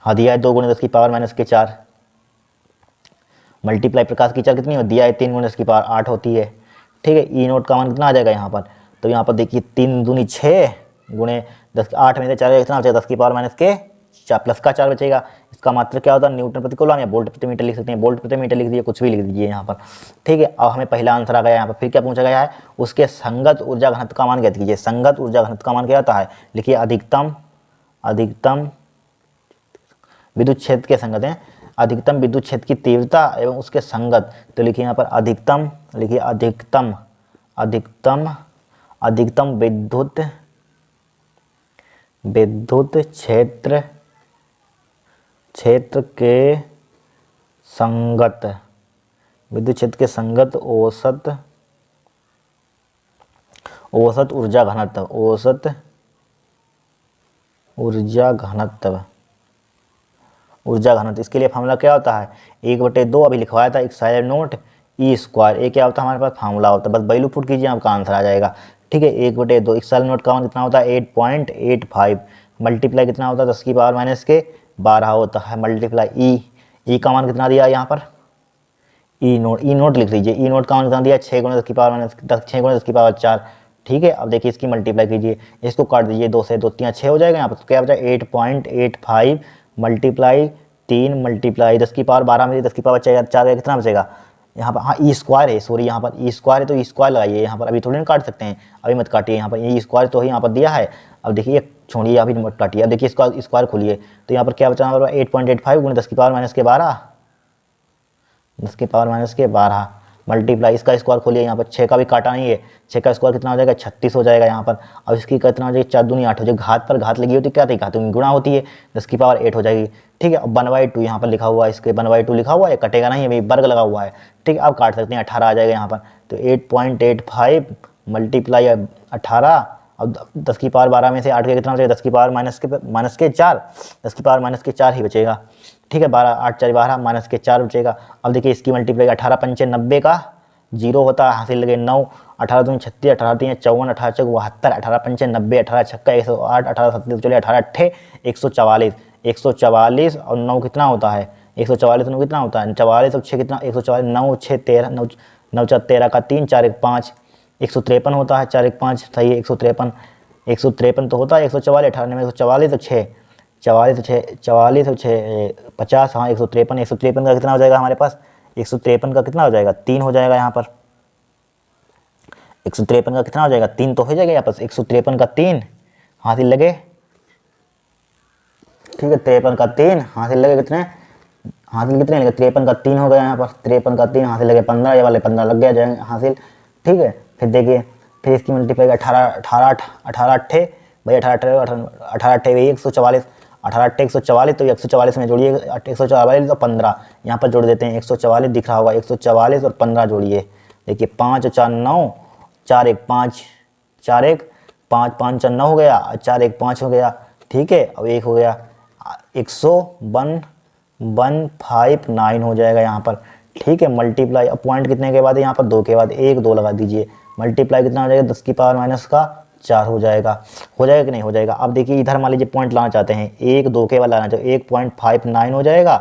हाँ दिया है 2 गुणे 10 की पावर माइनस के 4 मल्टीप्लाई प्रकाश की चाल कितनी हो? दिया है 3 गुणे 10 की पावर 8 होती है। ठीक है, ई नोट का मान कितना आ जाएगा यहाँ पर? तो यहाँ पर देखिए 3 दूनी 6 गुणे 10 8 में से 4 कितना बचेगा? 10 की पावर माइनस के 4 प्लस का 4 बचेगा। इसका मात्रक क्या होता है? न्यूटन प्रति कूलम या वोल्ट प्रति मीटर लिख सकते हैं। वोल्ट प्रति मीटर लिख दीजिए, कुछ भी लिख दीजिए यहाँ पर। ठीक है, अब हमें पहला आंसर आ गया यहाँ पर। फिर क्या पूछा गया है? उसके संगत ऊर्जा घनत्व का मान ज्ञात कीजिए। संगत ऊर्जा घनत्व का मान क्या होता है? लिखिए अधिकतम विद्युत क्षेत्र के संगत हैं, अधिकतम विद्युत क्षेत्र की तीव्रता एवं उसके संगत। तो लिखिए यहाँ पर अधिकतम, लिखिए अधिकतम विद्युत क्षेत्र के संगत, विद्युत क्षेत्र के संगत औसत ऊर्जा घनत्व। इसके लिए फार्मूला क्या होता है? 1/2 अभी लिखवाया था इप्सिलॉन नोट ई स्क्वायर। ये क्या होता है? हमारे पास फार्मूला होता है, बस वैल्यू पुट कीजिए, आपका आंसर आ जाएगा। ठीक है, 1/2 इप्सिलॉन नोट का मान कितना होता है? 8.85 मल्टीप्लाई कितना होता है? 10 की पावर माइनस के 12 होता है, मल्टीप्लाई ई का मान कितना दिया है यहाँ पर? ई नोट लिख लीजिए। ई नोट का मान कितना दिया? 6 गुणे 10 की पावर माइनस 6 गुणे 10 की पावर 4। ठीक है। अब देखिए इसकी मल्टीप्लाई कीजिए, इसको काट दीजिए, 2 से 2 3 6 हो जाएगा। यहाँ पर क्या बचा 8.85 मल्टीप्लाई 3 मल्टीप्लाई 10 की पावर 12 में 10 की पावर 4 कितना बचेगा यहाँ पर। हाँ ई स्क्वायर है, सॉरी यहाँ पर ई स्क्वायर है तो ई स्क्वायर लगाइए यहाँ पर, अभी थोड़ी ना काट सकते हैं, अभी मत काटिए यहाँ पर, ई स्क्वायर तो ही यहाँ पर दिया है। अब देखिए छोड़िए अभी मत काटिए। अब देखिए इसका स्क्वायर खोलिए तो यहाँ पर क्या बचा 8.85 गुणे 10 की पावर माइनस के 12, 10 की पावर माइनस के 12 मल्टीप्लाई इसका स्क्वायर खोलिए यहाँ पर, 6 का भी काटा नहीं है, 6 का स्क्वायर कितना हो जाएगा 36 हो जाएगा यहाँ पर। अब इसकी कितना हो जाएगा 4 दूनी 8 हो जाएगा, घात पर घात लगी होती क्या थी, घात गुणा होती है, 10 की पावर 8 हो जाएगी। ठीक है। अब 1/2 यहाँ पर लिखा हुआ है, इसके 1/2 लिखा हुआ है, कटेगा नहीं, अभी वर्ग लगा हुआ है। ठीक है। अब काट सकते हैं, 18 आ जाएगा यहाँ पर। तो 8.85 मल्टीप्लाई 18, अब 10 की पावर 12 में से 8 के कितना बचेगा 10 की पावर माइनस के 4, 10 की पावर माइनस के 4 ही बचेगा। ठीक है। 12 8 4 12 माइनस के 4 बचेगा। अब देखिए इसकी मल्टीप्लाई 18 पंचे 90 का 0 होता है, हासिल लगे 9, 18 दूनी 36, 18 3 54, 18 चौक 72, 18 पंचे 90, 18 छक्का 108, 18 सत्ती चलिए 18 अट्ठे 144, 144 और 9 कितना होता है 144 9 कितना होता है 44 और 6 कितना 144 9 6 13 9 9 4 13 का 3 4 1 5 153 होता है, 4 1 5 सही है 153 तो होता है 144 18 में 144 और 6 44 और 6 50, हाँ 153 का कितना हो जाएगा हमारे पास 153 का कितना हो जाएगा 3 हो जाएगा यहाँ पर। 153 का कितना हो जाएगा 3 तो हो जाएगा यहाँ पर, 153 का 3 हासिल लगे। ठीक है। 53 का 3 हासिल लगे कितने, हासिल कितने लगे 53 का 3 हो गया यहाँ पर, 53 का 3 हासिल लगे 15, ये वाले 15 लग गया जाएंगे हासिल। ठीक है। फिर देखिए फिर इसकी मल्टीप्लाई 18 अट्ठे भाई 18 अट्ठे वही 144, 18 अट्ठे 144 तो 144 में जोड़िए 144 तो 15 यहाँ पर जोड़ देते हैं, 144 दिख रहा होगा 144 और 15 जोड़िए। देखिए 5 और 4 9, 4 1 5 4 1 5 5 4 9 हो गया, 4 1 5 हो गया। ठीक है। अब 1 हो गया 101.159 हो जाएगा यहाँ पर। ठीक है। मल्टीप्लाई अब पॉइंट कितने के बाद है यहाँ पर 2 के बाद 1 2 लगा दीजिए, मल्टीप्लाई कितना हो जाएगा 10 की पावर माइनस का 4 हो जाएगा कि नहीं हो जाएगा। अब देखिए इधर मान लीजिए पॉइंट लाना चाहते हैं 1 2 के बाद लाना चाहते 1.59 हो जाएगा,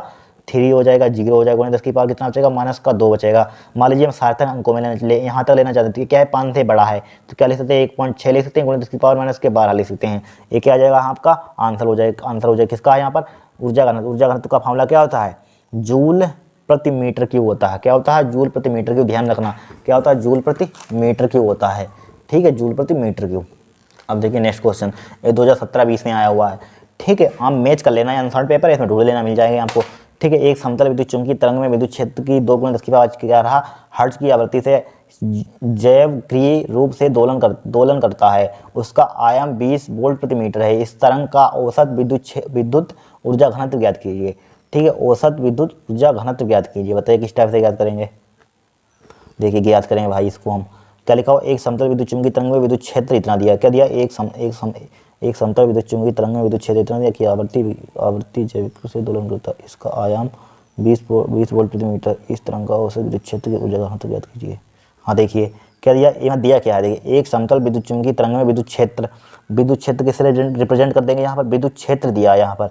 3 हो जाएगा 0 हो जाएगा, 10 की पावर कितना बचेगा माइनस का 2 बचेगा। मान लीजिए हम सार्थक अंकों में यहाँ तक लेना चाहते हैं, क्या है 5 से बड़ा है तो क्या लिख सकते हैं 1.6 लिख सकते हैं, 10 की पावर माइनस के 12 लिख सकते हैं। ये क्या आ जाएगा आपका आंसर हो जाएगा किसका है यहाँ पर ऊर्जा घनत्व का फॉर्मूला क्या होता है जूल प्रति मीटर क्यूब होता है। क्या होता है जूल प्रति मीटर क्यूब, ध्यान रखना क्या होता है जूल प्रति मीटर क्यूब होता है। ठीक है। जूल प्रति मीटर क्यूब। अब देखिए नेक्स्ट क्वेश्चन ये 2017-20 में आया हुआ है। ठीक है। हम मैच कर लेना है आंसर पेपर, इसमें ढूंढ लेना मिल जाएगा आपको। ठीक है। एक समतल विद्युत चुंबकीय तरंग में विद्युत क्षेत्र की 2 × 10 की पावर 11 हर्ट्ज की आवृत्ति से जैवक्रिय रूप से दोलन करता है, उसका आयाम 20 वोल्ट प्रति मीटर है। इस तरंग का औसत विद्युत ऊर्जा घनत्व ज्ञात कीजिए। ठीक है। औसत विद्युत ऊर्जा घनत्व ज्ञात कीजिए, बताइए किस टाइप से ज्ञात करेंगे। देखिए ज्ञात करेंगे भाई इसको हम क्या लिखा हो एक समतल विद्युत चुंबकीय तरंग में विद्युत क्षेत्र इतना दिया, क्या दिया एक समतल विद्युत चुंबकीय तरंग में विद्युत क्षेत्र इतना दिया कि आवृत्ति जैविक से दोलन करता है, इसका आयाम 20 वोल्ट प्रति मीटर। इस तरंग का औसत विद्युत क्षेत्र की ऊर्जा घनत्व ज्ञात कीजिए। हाँ देखिए क्या दिया, यहाँ दिया क्या है, देखिए एक समतल विद्युत चुंबकीय तरंग में विद्युत क्षेत्र किससे रिप्रेजेंट कर देंगे, यहाँ पर विद्युत क्षेत्र दिया है। यहाँ पर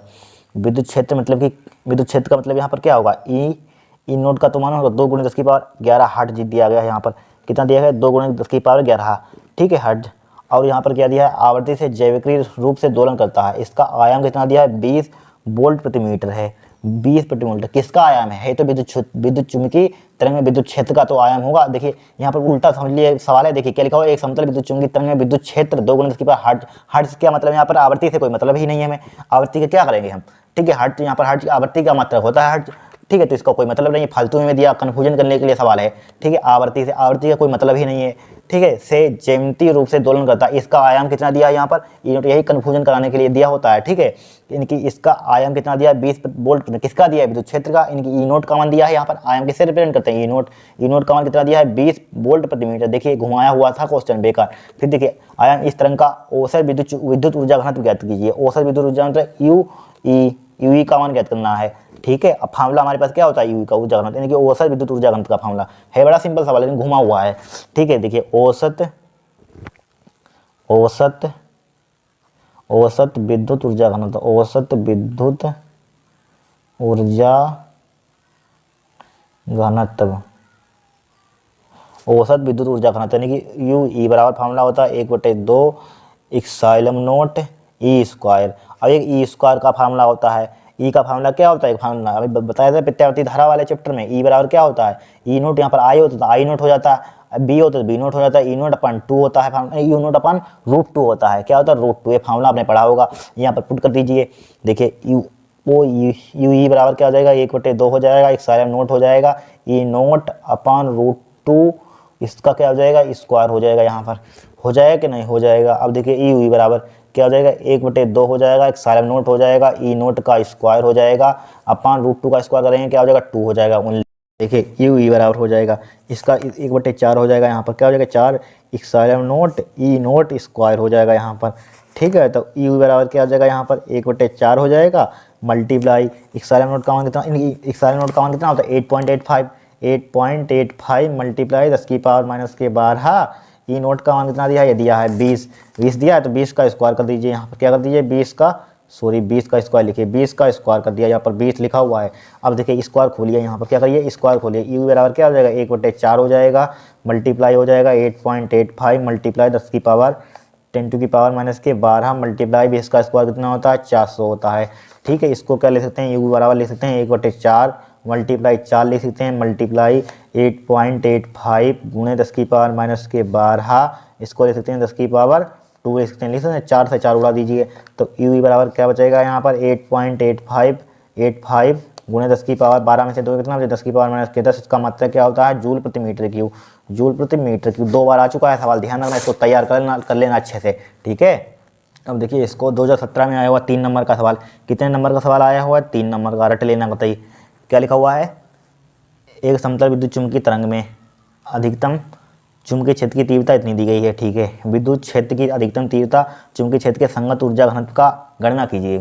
विद्युत क्षेत्र मतलब कि विद्युत क्षेत्र का मतलब यहाँ पर क्या होगा ई नोट का तो मानो होगा 2 × 10 की पावर 11 हर्ट्ज दिया गया है। यहाँ पर कितना दिया गया 2 × 10 की पावर 11। ठीक है हर्ट्ज। और यहाँ पर क्या दिया है आवृत्ति से जैविक्रिय रूप से दोलन करता है, इसका आयाम कितना दिया है 20 वोल्ट प्रति मीटर है। 20 प्रति मीटर किसका आयाम है तो विद्युत चुंबकीय तरंग में विद्युत क्षेत्र का तो आयाम होगा। देखिए यहाँ पर उल्टा समझ लिए सवाल है। देखिए क्या लिखा हुआ एक समतल विद्युत चुंबकीय तरंग में विद्युत क्षेत्र 2 × 10 की पावर हर्ट्ज क्या मतलब यहाँ पर आवृत्ति से कोई मतलब ही नहीं है, हमें आवृत्ति का क्या करेंगे हम। ठीक है। हर्ट्ज यहाँ पर हर्ट्ज आवृत्ति का मात्रक होता है हर्ट्ज। ठीक है। तो इसका कोई मतलब नहीं है, फालतू में दिया कन्फ्यूजन करने के लिए सवाल है। ठीक है। आवृत्ति का कोई मतलब ही नहीं है। ठीक है। से ज्यामितीय रूप से दोलन करता है, इसका आयाम कितना दिया है यहाँ पर ई नोट, यही कन्फ्यूजन कराने के लिए दिया होता है। ठीक है। इनकी इसका आयाम कितना दिया है 20 वोल्ट, किसका दिया है विद्युत क्षेत्र का, इनकी ई नोट का मान दिया है। यहाँ पर आयाम किससे रिप्रेजेंट करते हैं ई नोट का मान कितना दिया है 20 वोल्ट प्रति मीटर। देखिए घुमाया हुआ था क्वेश्चन बेकार। फिर देखिए आयाम इस तरंग का औसत विद्युत ऊर्जा घनत्व ज्ञात कीजिए। औसत विद्युत ऊर्जा मतलब यू का मान ज्ञात करना है। ठीक है। अब फार्मूला हमारे पास क्या होता है यू का ऊर्जा घनत्व यानी कि औसत विद्युत ऊर्जा घनत्व का फार्मूला है। बड़ा सिंपल सवाल है, घुमा हुआ है। ठीक है। देखिए औसत विद्युत ऊर्जा घनत्व, औसत विद्युत ऊर्जा घनत्व औसत विद्युत ऊर्जा घनत्व, यानी कि यू ई बराबर फार्मूला होता है 1/2 इप्सिलॉन नॉट ई स्क्वायर। अब एक ई स्क्वायर का फार्मूला होता है, ई का फार्मूला क्या होता है, फार्मूला अभी बताया था प्रत्यावर्ती धारा वाले चैप्टर में। ई बराबर क्या होता है, ई नोट, यहाँ पर आई होता है आई नोट हो जाता है, बी होता है बी नोट हो जाता है, ई नोट अपन 2 होता है, यू नोट अपन √2 होता है। क्या होता है √2, ये फार्मूला आपने पढ़ा होगा, यहाँ पर पुट कर दीजिए। देखिए यू ई बराबर क्या हो जाएगा, 1/2 हो जाएगा, इप्सिलॉन नोट हो जाएगा, ई नोट अपन √2, इसका क्या हो जाएगा स्क्वायर हो जाएगा, यहाँ पर हो जाएगा कि नहीं हो जाएगा। अब देखिए ई यू बराबर क्या हो जाएगा, 1/2 हो जाएगा, इप्सिलॉन नोट हो जाएगा, ई नोट का स्क्वायर हो जाएगा, अपन √2 का स्क्वायर करेंगे क्या हो जाएगा 2 हो जाएगा। देखिए यू ई बराबर हो जाएगा, इसका 1/4 हो जाएगा, यहाँ पर क्या हो जाएगा 4 इप्सिलॉन नोट ई नोट स्क्वायर हो जाएगा यहाँ पर। ठीक है, तो यू बराबर क्या हो जाएगा, यहाँ पर 1/4 हो जाएगा मल्टीप्लाई इप्सिलॉन नोट का मान कितना, इप्सिलॉन नोट का मान कितना होता है 8.85 मल्टीप्लाई 10⁻⁻12। ई नोट का मान कितना दिया है, ये दिया है 20 दिया है, तो 20 का स्क्वायर कर दीजिए, यहाँ पर क्या कर दीजिए 20 का स्क्वायर लिखिए, 20 का स्क्वायर कर दिया, यहाँ पर 20 लिखा हुआ है। अब देखिए स्क्वायर खोलिए, यहाँ पर क्या करिए स्क्वायर खोलिए, यू बराबर क्या हो जाएगा 1/4 हो जाएगा, मल्टीप्लाई हो जाएगा 8.85 मल्टीप्लाई 10⁻10⁻⁻12 मल्टीप्लाई 20 का स्क्वायर कितना होता है 400 होता है। ठीक है, इसको क्या ले सकते हैं, यू बराबर ले सकते हैं 1/4 मल्टीप्लाई 4 ले सकते हैं, मल्टीप्लाई 8.85 गुणे 10⁻⁻12, इसको ले सकते हैं 10⁻2 ले सकते हैं, लिख सकते हैं 4 से 4 उड़ा दीजिए, तो यू बराबर क्या बचेगा यहाँ पर 8.85 गुणे 10⁻12 में से 2 कितना बचे 10⁻⁻10। इसका मतलब क्या होता है जूल प्रति मीटर क्यूब, जूल प्रति मीटर क्यूब। 2 बार आ चुका है सवाल, ध्यान रखना, इसको तैयार कर लेना अच्छे से। ठीक है, अब देखिए इसको 2017 में आया हुआ 3 नंबर का सवाल, कितने नंबर का सवाल आया हुआ है 3 नंबर का, रट लेना। बताइए क्या लिखा हुआ है, एक समतल विद्युत चुम्बकीय तरंग में अधिकतम चुंबकीय क्षेत्र की तीव्रता इतनी दी गई है। ठीक है, विद्युत क्षेत्र की अधिकतम तीव्रता चुंबकीय क्षेत्र के संगत ऊर्जा घनत्व का गणना कीजिए,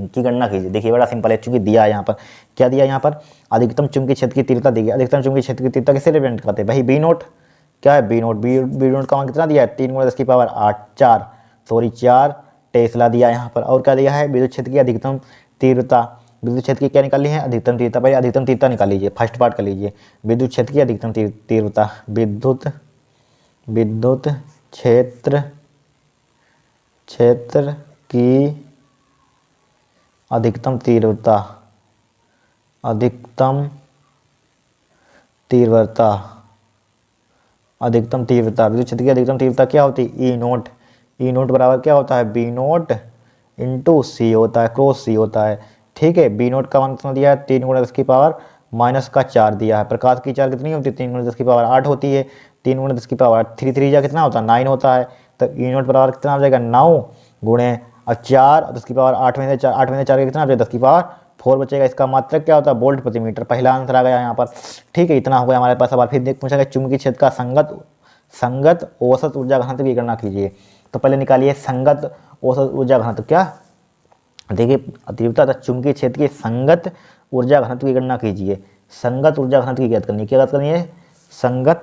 देखिए बड़ा सिंपल है, चूंकि दिया है यहाँ पर, क्या दिया यहाँ पर अधिकतम चुंबकीय क्षेत्र की तीव्रता दी गई। अधिकतम चुंबकीय क्षेत्र की तीव्रता किससे रिप्रेजेंट करते हैं भाई, बी नोट। क्या है बी नोट, बी नोट का मान कितना दिया है 3 × 10⁻4 टेस्ला दिया यहाँ पर। और क्या दिया है विद्युत क्षेत्र की अधिकतम तीव्रता, विद्युत क्षेत्र की क्या निकालनी है अधिकतम तीव्रता। पहले अधिकतम तीव्रता निकाल लीजिए, फर्स्ट पार्ट कर लीजिए, विद्युत क्षेत्र की अधिकतम तीव्रता, विद्युत क्षेत्र की अधिकतम तीव्रता, अधिकतम तीव्रता विद्युत क्षेत्र की अधिकतम तीव्रता क्या होती है ई नोट। ई नोट बराबर क्या होता है बी नोट इंटू सी होता है, क्रॉस सी होता है। ठीक है, बी नोट का मान कितना दिया है 3 × 10⁻⁻4 दिया है। प्रकाश की चाल कितनी होती है 3 × 10⁻8 होती है, 3 × 10⁻8 3 3 जा कितना होता है 9 होता है। तो ई नोट बराबर कितना हो जाएगा 9 गुणे 4 10⁻8 में से 4 कितना हो जाएगा 10⁻4 बचेगा। इसका मात्रक क्या होता है वोल्ट प्रति मीटर। पहला आंसर आ गया यहाँ पर। ठीक है, इतना हो गया हमारे पास सवाल। फिर पूछा गया चुंबकीय क्षेत्र का संगत औसत ऊर्जा घनत्व की गणना कीजिए। तो पहले निकालिए संगत औसत ऊर्जा घनत्व। क्या देखिए तीव्रता चुंबकीय क्षेत्र की संगत ऊर्जा घनत्व की गणना कीजिए। संगत ऊर्जा घनत्व की ज्ञात करनी है, क्या ज्ञात करनी है संगत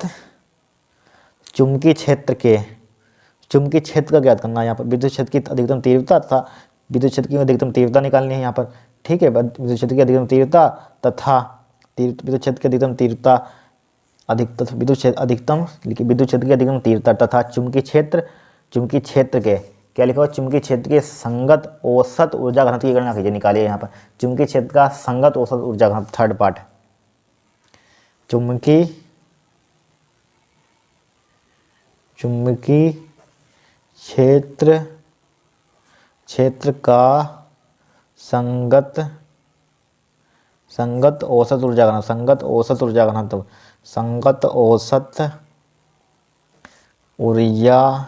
चुंबकीय क्षेत्र का ज्ञात करना है। यहाँ पर विद्युत क्षेत्र की अधिकतम तीव्रता तथा विद्युत क्षेत्र की अधिकतम तीव्रता निकालनी है यहाँ पर। ठीक है, विद्युत क्षेत्र की अधिकतम तीव्रता तथा विद्युत क्षेत्र की अधिकतम तीव्रता विद्युत क्षेत्र की अधिकतम तीव्रता तथा चुंबकीय क्षेत्र के क्या लिखा हुआ चुंबकीय क्षेत्र के संगत औसत ऊर्जा घनत्व की गणना कीजिए। निकालिए यहाँ पर चुंबकीय क्षेत्र का संगत औसत ऊर्जा घनत्व, थर्ड पार्ट चुंबकीय क्षेत्र का संगत औसत ऊर्जा घनत्व, संगत औसत ऊर्जा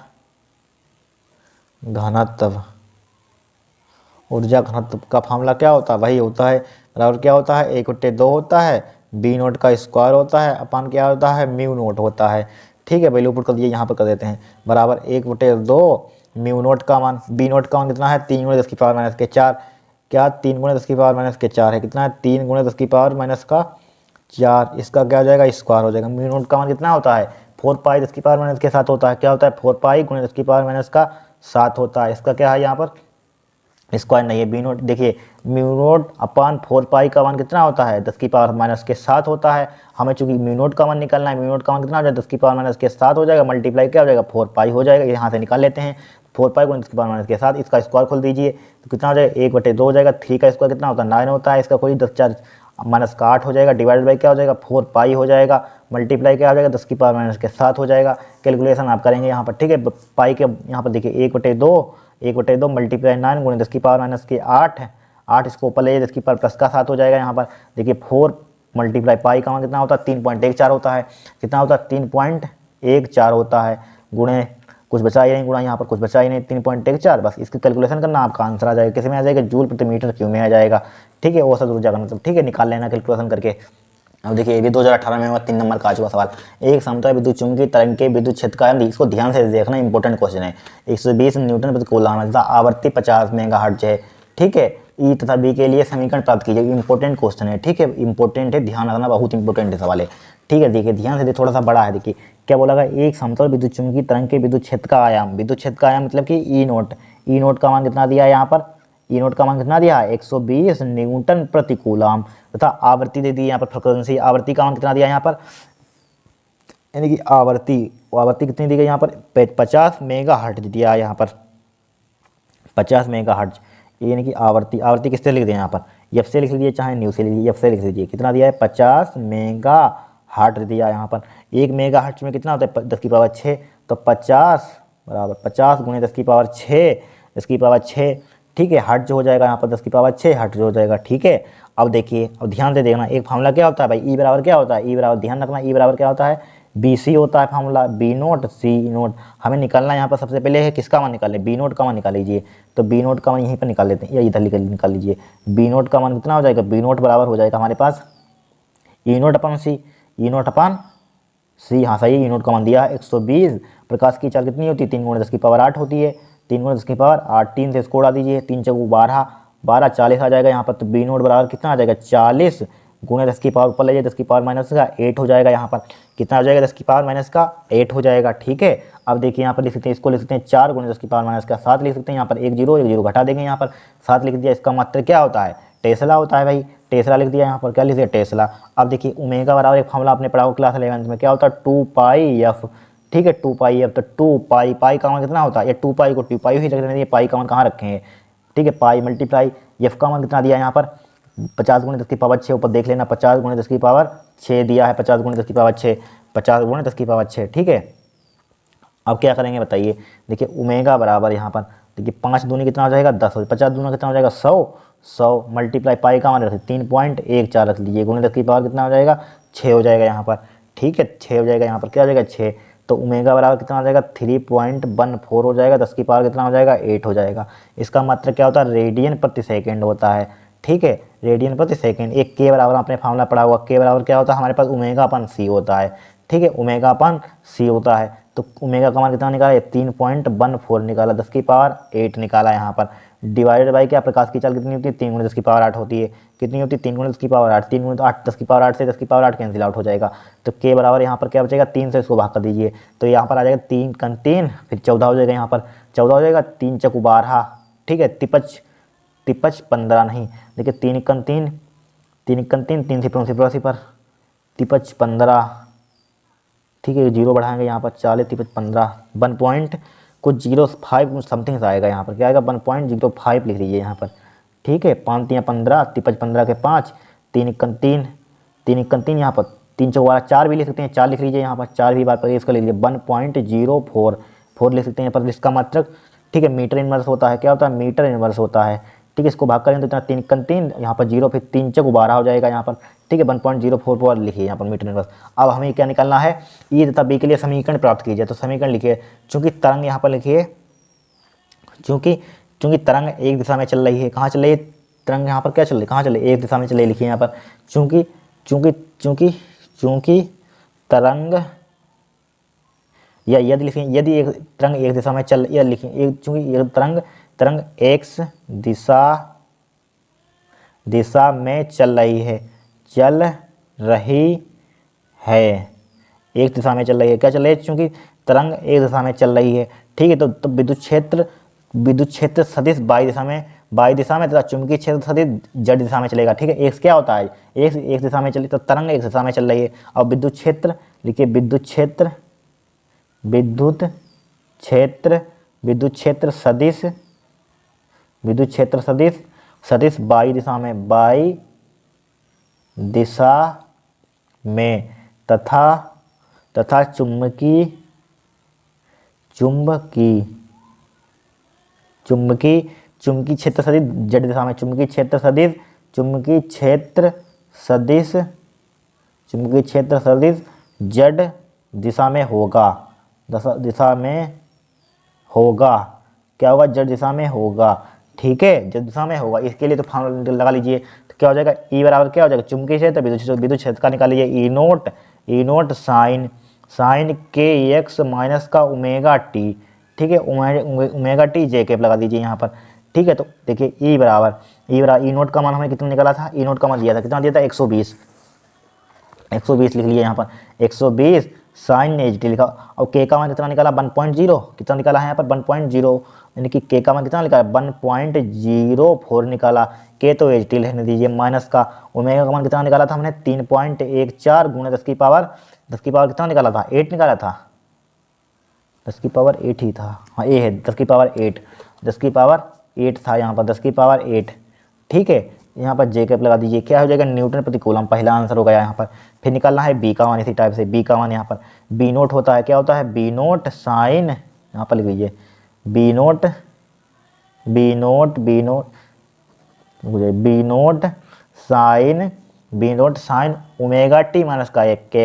घनत्व का फार्मूला क्या होता है वही होता है बराबर क्या होता है 1/2 होता है, बी नोट का स्क्वायर होता है अपन क्या होता है म्यू नोट होता है। ठीक है, वैल्यू पुट कर दिए, यहाँ पर कर देते हैं बराबर 1/2 म्यू नोट का मान, बी नोट का मान कितना है 3 × 10⁻⁻4। क्या 3 × 10⁻⁻4 है, कितना है 3 × 10⁻⁻4। इसका क्या हो जाएगा स्क्वायर हो जाएगा। म्यू नोट का मान कितना होता है 4π 10⁻⁻⁷ के साथ होता है। क्या होता है 4π × 10⁻⁻7 होता है। इसका क्या है यहाँ पर स्क्वायर नहीं है। बी नोट देखिए म्यू नोट अपान 4 पाई का मान कितना होता है 10 की पावर माइनस के 7 होता है। हमें चूंकि म्यू नोट का मान निकालना है, म्यू नोट का मान कितना हो जाएगा 10 की पावर माइनस के 7 हो जाएगा, मल्टीप्लाई क्या हो जाएगा 4 पाई हो जाएगा, यहाँ से निकाल लेते हैं 4 पाई को 10 की पावर माइनस के 7, इसका स्क्वायर खोल दीजिए तो कितना हो जाएगा 1/2 हो जाएगा। 3 का स्क्वायर कितना होता है 9 होता है, इसका खोलिए 10 4 माइनस का 8 हो जाएगा, डिवाइडेड बाई क्या हो जाएगा 4 पाई हो जाएगा, मल्टीप्लाई क्या हो जाएगा 10 की पावर माइनस के 7 हो जाएगा। कैलकुलेशन आप करेंगे यहाँ पर, ठीक है। पाई के यहाँ पर देखिए 1/2 मल्टीप्लाई 9 गुणे 10 की पावर माइनस के 8 इसको ऊपर ले 10 की पावर प्लस का 7 हो जाएगा। यहाँ पर देखिए 4 मल्टीप्लाई पाई का मान कितना होता है 3.14 होता है, कितना होता है 3.14 होता है, गुणे कुछ बचा ही नहीं, गुणा यहाँ पर कुछ बचा ही नहीं 3.14, बस इसकी कैलकुलेशन करना आपका आंसर आ जाएगा। किस में आ जाएगा जूल प्रति मीटर क्यूब में आ जाएगा, ठीक है। औसत ऊर्जा का मतलब, ठीक है, निकाल लेना कैलकुलेशन करके। अब देखिए ये भी 2018 में हुआ 3 नंबर का आ चुका सवाल। एक समतल विद्युत चुंबकीय तरंग के विद्युत क्षेत्र का, इसको ध्यान से देखना, इंपॉर्टेंट क्वेश्चन है। 120 न्यूटन प्रति कूलम है तथा आवृत्ति 50 मेगाहर्ट्ज है, ठीक है। ई तथा बी के लिए समीकरण प्राप्त कीजिए। इंपॉर्टेंट क्वेश्चन है, ठीक है, इंपॉर्टेंट है, ध्यान रखना, बहुत इंपॉर्टेंट है सवाल है, ठीक है। देखिए ध्यान से, थोड़ा सा बड़ा है। देखिए क्या बोला गया, एक समतल विद्युत चुंबकीय तरंग के विद्युत क्षेत्र का आयाम, विद्युत क्षेत्र का आयाम मतलब कि ई नोट का मान कितना दिया है यहाँ पर, ई नोट का मान कितना दिया है 120 न्यूटन प्रति कूलम, तथा आवृत्ति दे दी यहाँ पर, फ्रीक्वेंसी आवृत्ति का मान कितना दिया यहाँ पर, यानी कि आवृत्ति कितनी दी गई यहाँ पर 50 मेगाहर्ट्ज दिया है यहाँ पर, 50 मेगाहर्ट्ज, यानी कि आवृत्ति किससे लिख दिया यहाँ पर, एफ से लिख लीजिए चाहे न्यू से लिख लीजिए, एफ से लिख लीजिए। कितना दिया है 50 मेगाहर्ट्ज दिया है यहाँ पर। 1 मेगाहर्ट्ज में कितना होता है 10 की पावर 6, तो 50 बराबर 50 गुणे 10 की पावर 6, ठीक है। हर्ट्ज हो जाएगा यहाँ पर 10 की पावर 6 हर्ट्ज हो जाएगा, ठीक है। अब देखिए, अब ध्यान से देखना, एक फार्मूला क्या होता है भाई, ई बराबर क्या होता है, ई बराबर ध्यान रखना, ई बराबर क्या होता है बी सी होता है फार्मूला, बी नोट सी नोट। हमें निकालना है यहाँ पर सबसे पहले है किसका मान निकालें, बी नोट का मान निकाल लीजिए। तो बी नोट का मान यहीं पर निकाल लेते हैं, या इधर निकाल लीजिए। बी नोट का मान कितना हो जाएगा, बी नोट बराबर हो जाएगा हमारे पास ई नोट अपन सी, हाँ सही, ई नोट का मान दिया है 120। प्रकाश की चाल कितनी होती है 3 गुणे 10 की पावर 8 होती है, 3 गुणे 10 की पावर 8, 3 से इसको उड़ा दीजिए, 3 चौको 12 40 आ जाएगा यहाँ पर। तो बी नोट बराबर कितना आ जाएगा 40 गुणे 10 की पावर ऊपर ले जाइए 10 की पावर माइनस का 8 हो जाएगा यहाँ पर। कितना हो जाएगा 10 की पावर माइनस का 8 हो जाएगा, ठीक है। अब देखिए यहाँ पर लिख सकते हैं, इसको लिख सकते हैं 4 गुणे 10 की पावर माइनस का 7 लिख सकते हैं। यहाँ पर 1 0 घटा देंगे, यहाँ पर 7 लिख दिया। इसका मात्र क्या होता है टेस्ला होता है भाई, टेस्ला लिख दिया यहाँ पर, क्या लिख दिया टेस्ला। अब देखिए ओमेगा बराबर एक फॉर्मूला आपने पढ़ा हो क्लास 11 में, क्या होता है 2 पाई एफ, ठीक है 2 पाई एफ। तो 2 पाई का मान कितना होता है, ये 2 पाई को 2 पाई ही रख देंगे, ये पाई का मान कहाँ रखे हैं, ठीक है। पाई मल्टीप्लाई एफ का मान कितना दिया यहाँ पर 50 गुणे 10 की पावर 6, ऊपर देख लेना 50 गुणे 10 की पावर 6 दिया है, 50 गुणे 10 की पावर 6, 50 गुणे 10 की पावर 6, ठीक है। अब क्या करेंगे बताइए, देखिए ओमेगा बराबर यहाँ पर देखिए 5 दूनी कितना हो जाएगा 10, 50 दूना कितना हो जाएगा 100 मल्टीप्लाई पाई का मान रखिए 3.14 रख लीजिए, गुणे 10 की पावर कितना हो जाएगा 6 हो जाएगा यहाँ पर, ठीक है 6 हो जाएगा यहाँ पर, क्या हो जाएगा 6। तो ओमेगा बराबर कितना हो जाएगा 3.14 हो जाएगा, 10 की पावर कितना हो जाएगा 8 हो जाएगा। इसका मात्रा क्या होता है रेडियन प्रति सेकेंड होता है, ठीक है, रेडियन प्रति सेकेंड। एक के बराबर आपने फार्मूला पढ़ा हुआ, के बराबर क्या होता है हमारे पास ओमेगा अपन सी होता है, ठीक है, ओमेगा अपन सी होता है। तो ओमेगा का मान कितना निकाला 3.14 निकाला, 10 की पावर 8 निकाला यहाँ पर, डिवाइडेड बाई क्या प्रकाश की चाल कितनी होती है 3 गुणे 10 की पावर 8 होती है, कितनी होती है 3 गुणे 10 की पावर 8, 3 गुणे 8 10 की पावर 8 से 10 की पावर 8 कैंसिल आउट हो जाएगा। तो के बराबर यहाँ पर क्या बचेगा 3 से इसको भाग कर दीजिए, तो यहाँ पर आ जाएगा 3 कन 3 फिर 14 हो जाएगा, यहाँ पर 14 हो जाएगा, 3 चौको 12, ठीक है, तिपच 15 नहीं, देखिए 3 कन 3 3 से पर तिपच 15, ठीक है, 0 बढ़ाएंगे यहाँ पर 40 तिपच 15 1.05 समथिंग आएगा यहाँ पर, क्या आएगा 1.05 लिख लीजिए यहाँ पर, ठीक है। 5 3 15 तिपच 15 के 5, 3 1 3 यहाँ पर 3 चौको 12, 4 भी लिख सकते हैं, 4 लिख लीजिए यहाँ पर, 4 भी बात पर इसका लिख लीजिए 1.04 लिख सकते हैं यहाँ पर। इसका मात्रक, ठीक है, मीटर इनवर्स होता है, क्या होता है मीटर इनवर्स होता है, ठीक है। इसको भाग करें तो इतना 3 कन 3 यहाँ पर 0 फिर 3 चौको 12 हो जाएगा यहाँ पर, ठीक है 1.044 लिखिए यहाँ पर मीटर इनवर्स। अब हमें क्या निकालना है ई तथा बी के लिए समीकरण प्राप्त कीजिए। तो समीकरण लिखिए, चूंकि तरंग यहाँ पर लिखिए, चूंकि तरंग एक दिशा में चल रही है, कहाँ चल रही है तरंग यहाँ पर, क्या चल रही है कहाँ चल रही है एक दिशा में चल रही है, लिखिए यहाँ पर चूंकि तरंग, या यदि लिखिए यदि एक तरंग एक दिशा में चल, या लिखिए चूंकि तरंग एक्स दिशा में चल रही है एक दिशा में चल रही है, क्या चल रही है, चूंकि तरंग एक दिशा में चल रही है, ठीक है। तो विद्युत क्षेत्र सदिश y दिशा में बाई दिशा में तथा चुंबकीय क्षेत्र सदिश जेड दिशा में चलेगा। ठीक है, एक्स क्या होता है, एक्स एक दिशा में चली तो तरंग एक दिशा में चल रही है। और विद्युत क्षेत्र लिखिए, विद्युत क्षेत्र सदिश बाई दिशा में, बाई दिशा में तथा चुंबकीय क्षेत्र सदिश जेड दिशा में, चुंबकीय क्षेत्र सदिश जेड दिशा में होगा, क्या होगा, जेड दिशा में होगा। ठीक है, जेड दिशा में होगा। इसके लिए तो फॉर्मूला लगा लीजिए, तो क्या हो जाएगा, ई बराबर क्या हो जाएगा, चुंबकीय क्षेत्र विद्युत क्षेत्र का निकाल लीजिए, ई नोट साइन के एक्स माइनस का ओमेगा टी। ठीक है, ओमेगा टी जे कैप लगा दीजिए यहाँ पर। ठीक है, तो देखिए ई बराबर ई नोट का मान हमें कितना निकाला था, ई नोट का मान दिया था, कितना दिया था, 120 लिख लिया यहाँ पर, 120 साइन एच टी लिखा। और के का मान कितना निकाला, 1.0, कितना निकाला है यहाँ पर 1.0, यानी कि के का मान कितना निकाला, 1.04 निकाला। के तो एच टी लिखने दीजिए, माइनस का ओमेगा का मान कितना निकाला था हमने, 3.14 गुणे 10 की पावर कितना निकाला था, 8 निकाला था, 10 की पावर 8 ही था, हाँ ए है, 10 की पावर 8 था यहाँ पर, 10 की पावर 8। ठीक है, यहाँ पर जे कैप लगा दीजिए, क्या हो जाएगा, न्यूटन प्रति कूलम, पहला आंसर हो गया यहाँ पर। फिर निकालना है बी का मान, इसी टाइप से बी का मान यहाँ पर बी नोट होता है, क्या होता है, बी नोट साइन, यहाँ पर लिख लीजिए B naught sine omega T minus का एक के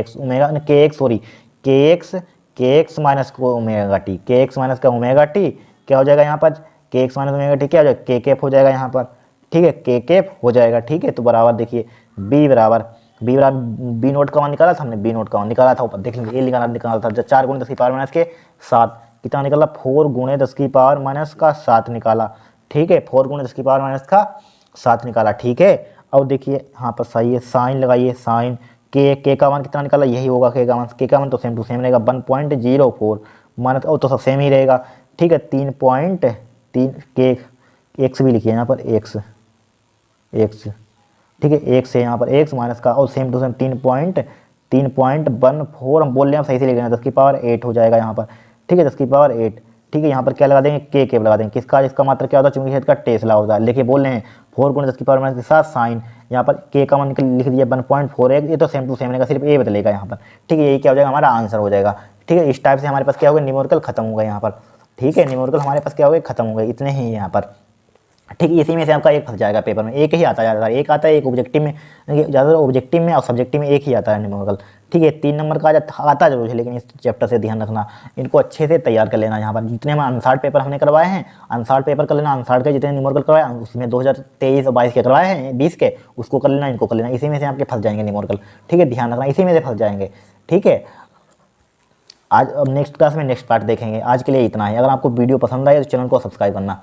एक्स माइनस को omega T, K X minus का ओमेगा टी, क्या हो जाएगा यहाँ पर, के एक्स माइनस ओमेगा टी क्या हो जाएगा, के कैप हो जाएगा यहाँ पर। ठीक है, के कैप हो जाएगा। ठीक है, तो बराबर देखिए बी बराबर बी नोट का मान निकाला था हमने, बी नोट का मान निकाला था ऊपर देख लीजिए, ये निकाला था, जब 4 गुणे 10 की पावर माइनस के 7, कितना निकाला, 4 गुणे 10 की पावर माइनस का 7 निकाला। ठीक है, 4 गुणे 10 की पावर माइनस का 7 निकाला। ठीक है, अब देखिए यहाँ पर सही है, साइन लगाइए, साइन के का मान कितना निकाला, यही होगा के का मान तो सेम टू सेम रहेगा, 1.04 माइनस, और तो सब सेम ही रहेगा। ठीक है, 3.3 के एक्स भी लिखिए यहाँ पर, एक्स। ठीक है, एक्स है यहाँ पर, एक्स माइनस का, और सेम टू सेम 3.14 हम बोल रहे हैं, सही से लिख रहे हैं, 10 की पावर 8 हो जाएगा यहाँ पर। ठीक है, 10 की पावर 8। ठीक है, यहाँ पर क्या लगा देंगे, के कैप लगा देंगे, किसका, इसका मात्र क्या होता है, चुंबकीय क्षेत्र का टेस्ला होता है। लेके बोल रहे हैं 4 गुणे 10 की पावर माइनस के साथ साइन, यहाँ पर के का मान लिख दिया 1.48, ये तो सेम टू सेम रहेगा, सिर्फ ए बदलेगा यहाँ पर। ठीक है, ये क्या हो जाएगा, हमारा आंसर हो जाएगा। ठीक है, इस टाइप से हमारे पास क्या होगा, न्यूमेरिकल खत्म होगा यहाँ पर। ठीक है, न्यूमेरिकल हमारे पास क्या हो गए, खत्म हो गए, इतने ही यहाँ पर। ठीक है, इसी में से आपका एक फंस जाएगा पेपर में, एक ही आता है, एक आता है, एक ऑब्जेक्टिव में, ज़्यादातर ऑब्जेक्टिव में और सब्जेक्टिव में एक ही आता है न्यूमेरिकल। ठीक है, 3 नंबर का आता जरूर है, लेकिन इस चैप्टर से ध्यान रखना, इनको अच्छे से तैयार कर लेना। यहाँ पर जितने हम अनसार्ट पेपर हमने करवाए हैं, अनसार्ट पेपर कर लेना, अनसार्ट के जितने न्यूमेरिकल करवाए उसमें 2023 और 22 के करवाए हैं, 20 के, उसको कर लेना, इनको कर लेना, इसी में से आपके फंस जाएंगे न्यूमेरिकल। ठीक है, ध्यान रखना, इसी में से फंस जाएंगे। ठीक है, आज अब नेक्स्ट क्लास में नेक्स्ट पार्ट देखेंगे। आज के लिए इतना ही। अगर आपको वीडियो पसंद आए तो चैनल को सब्सक्राइब करना।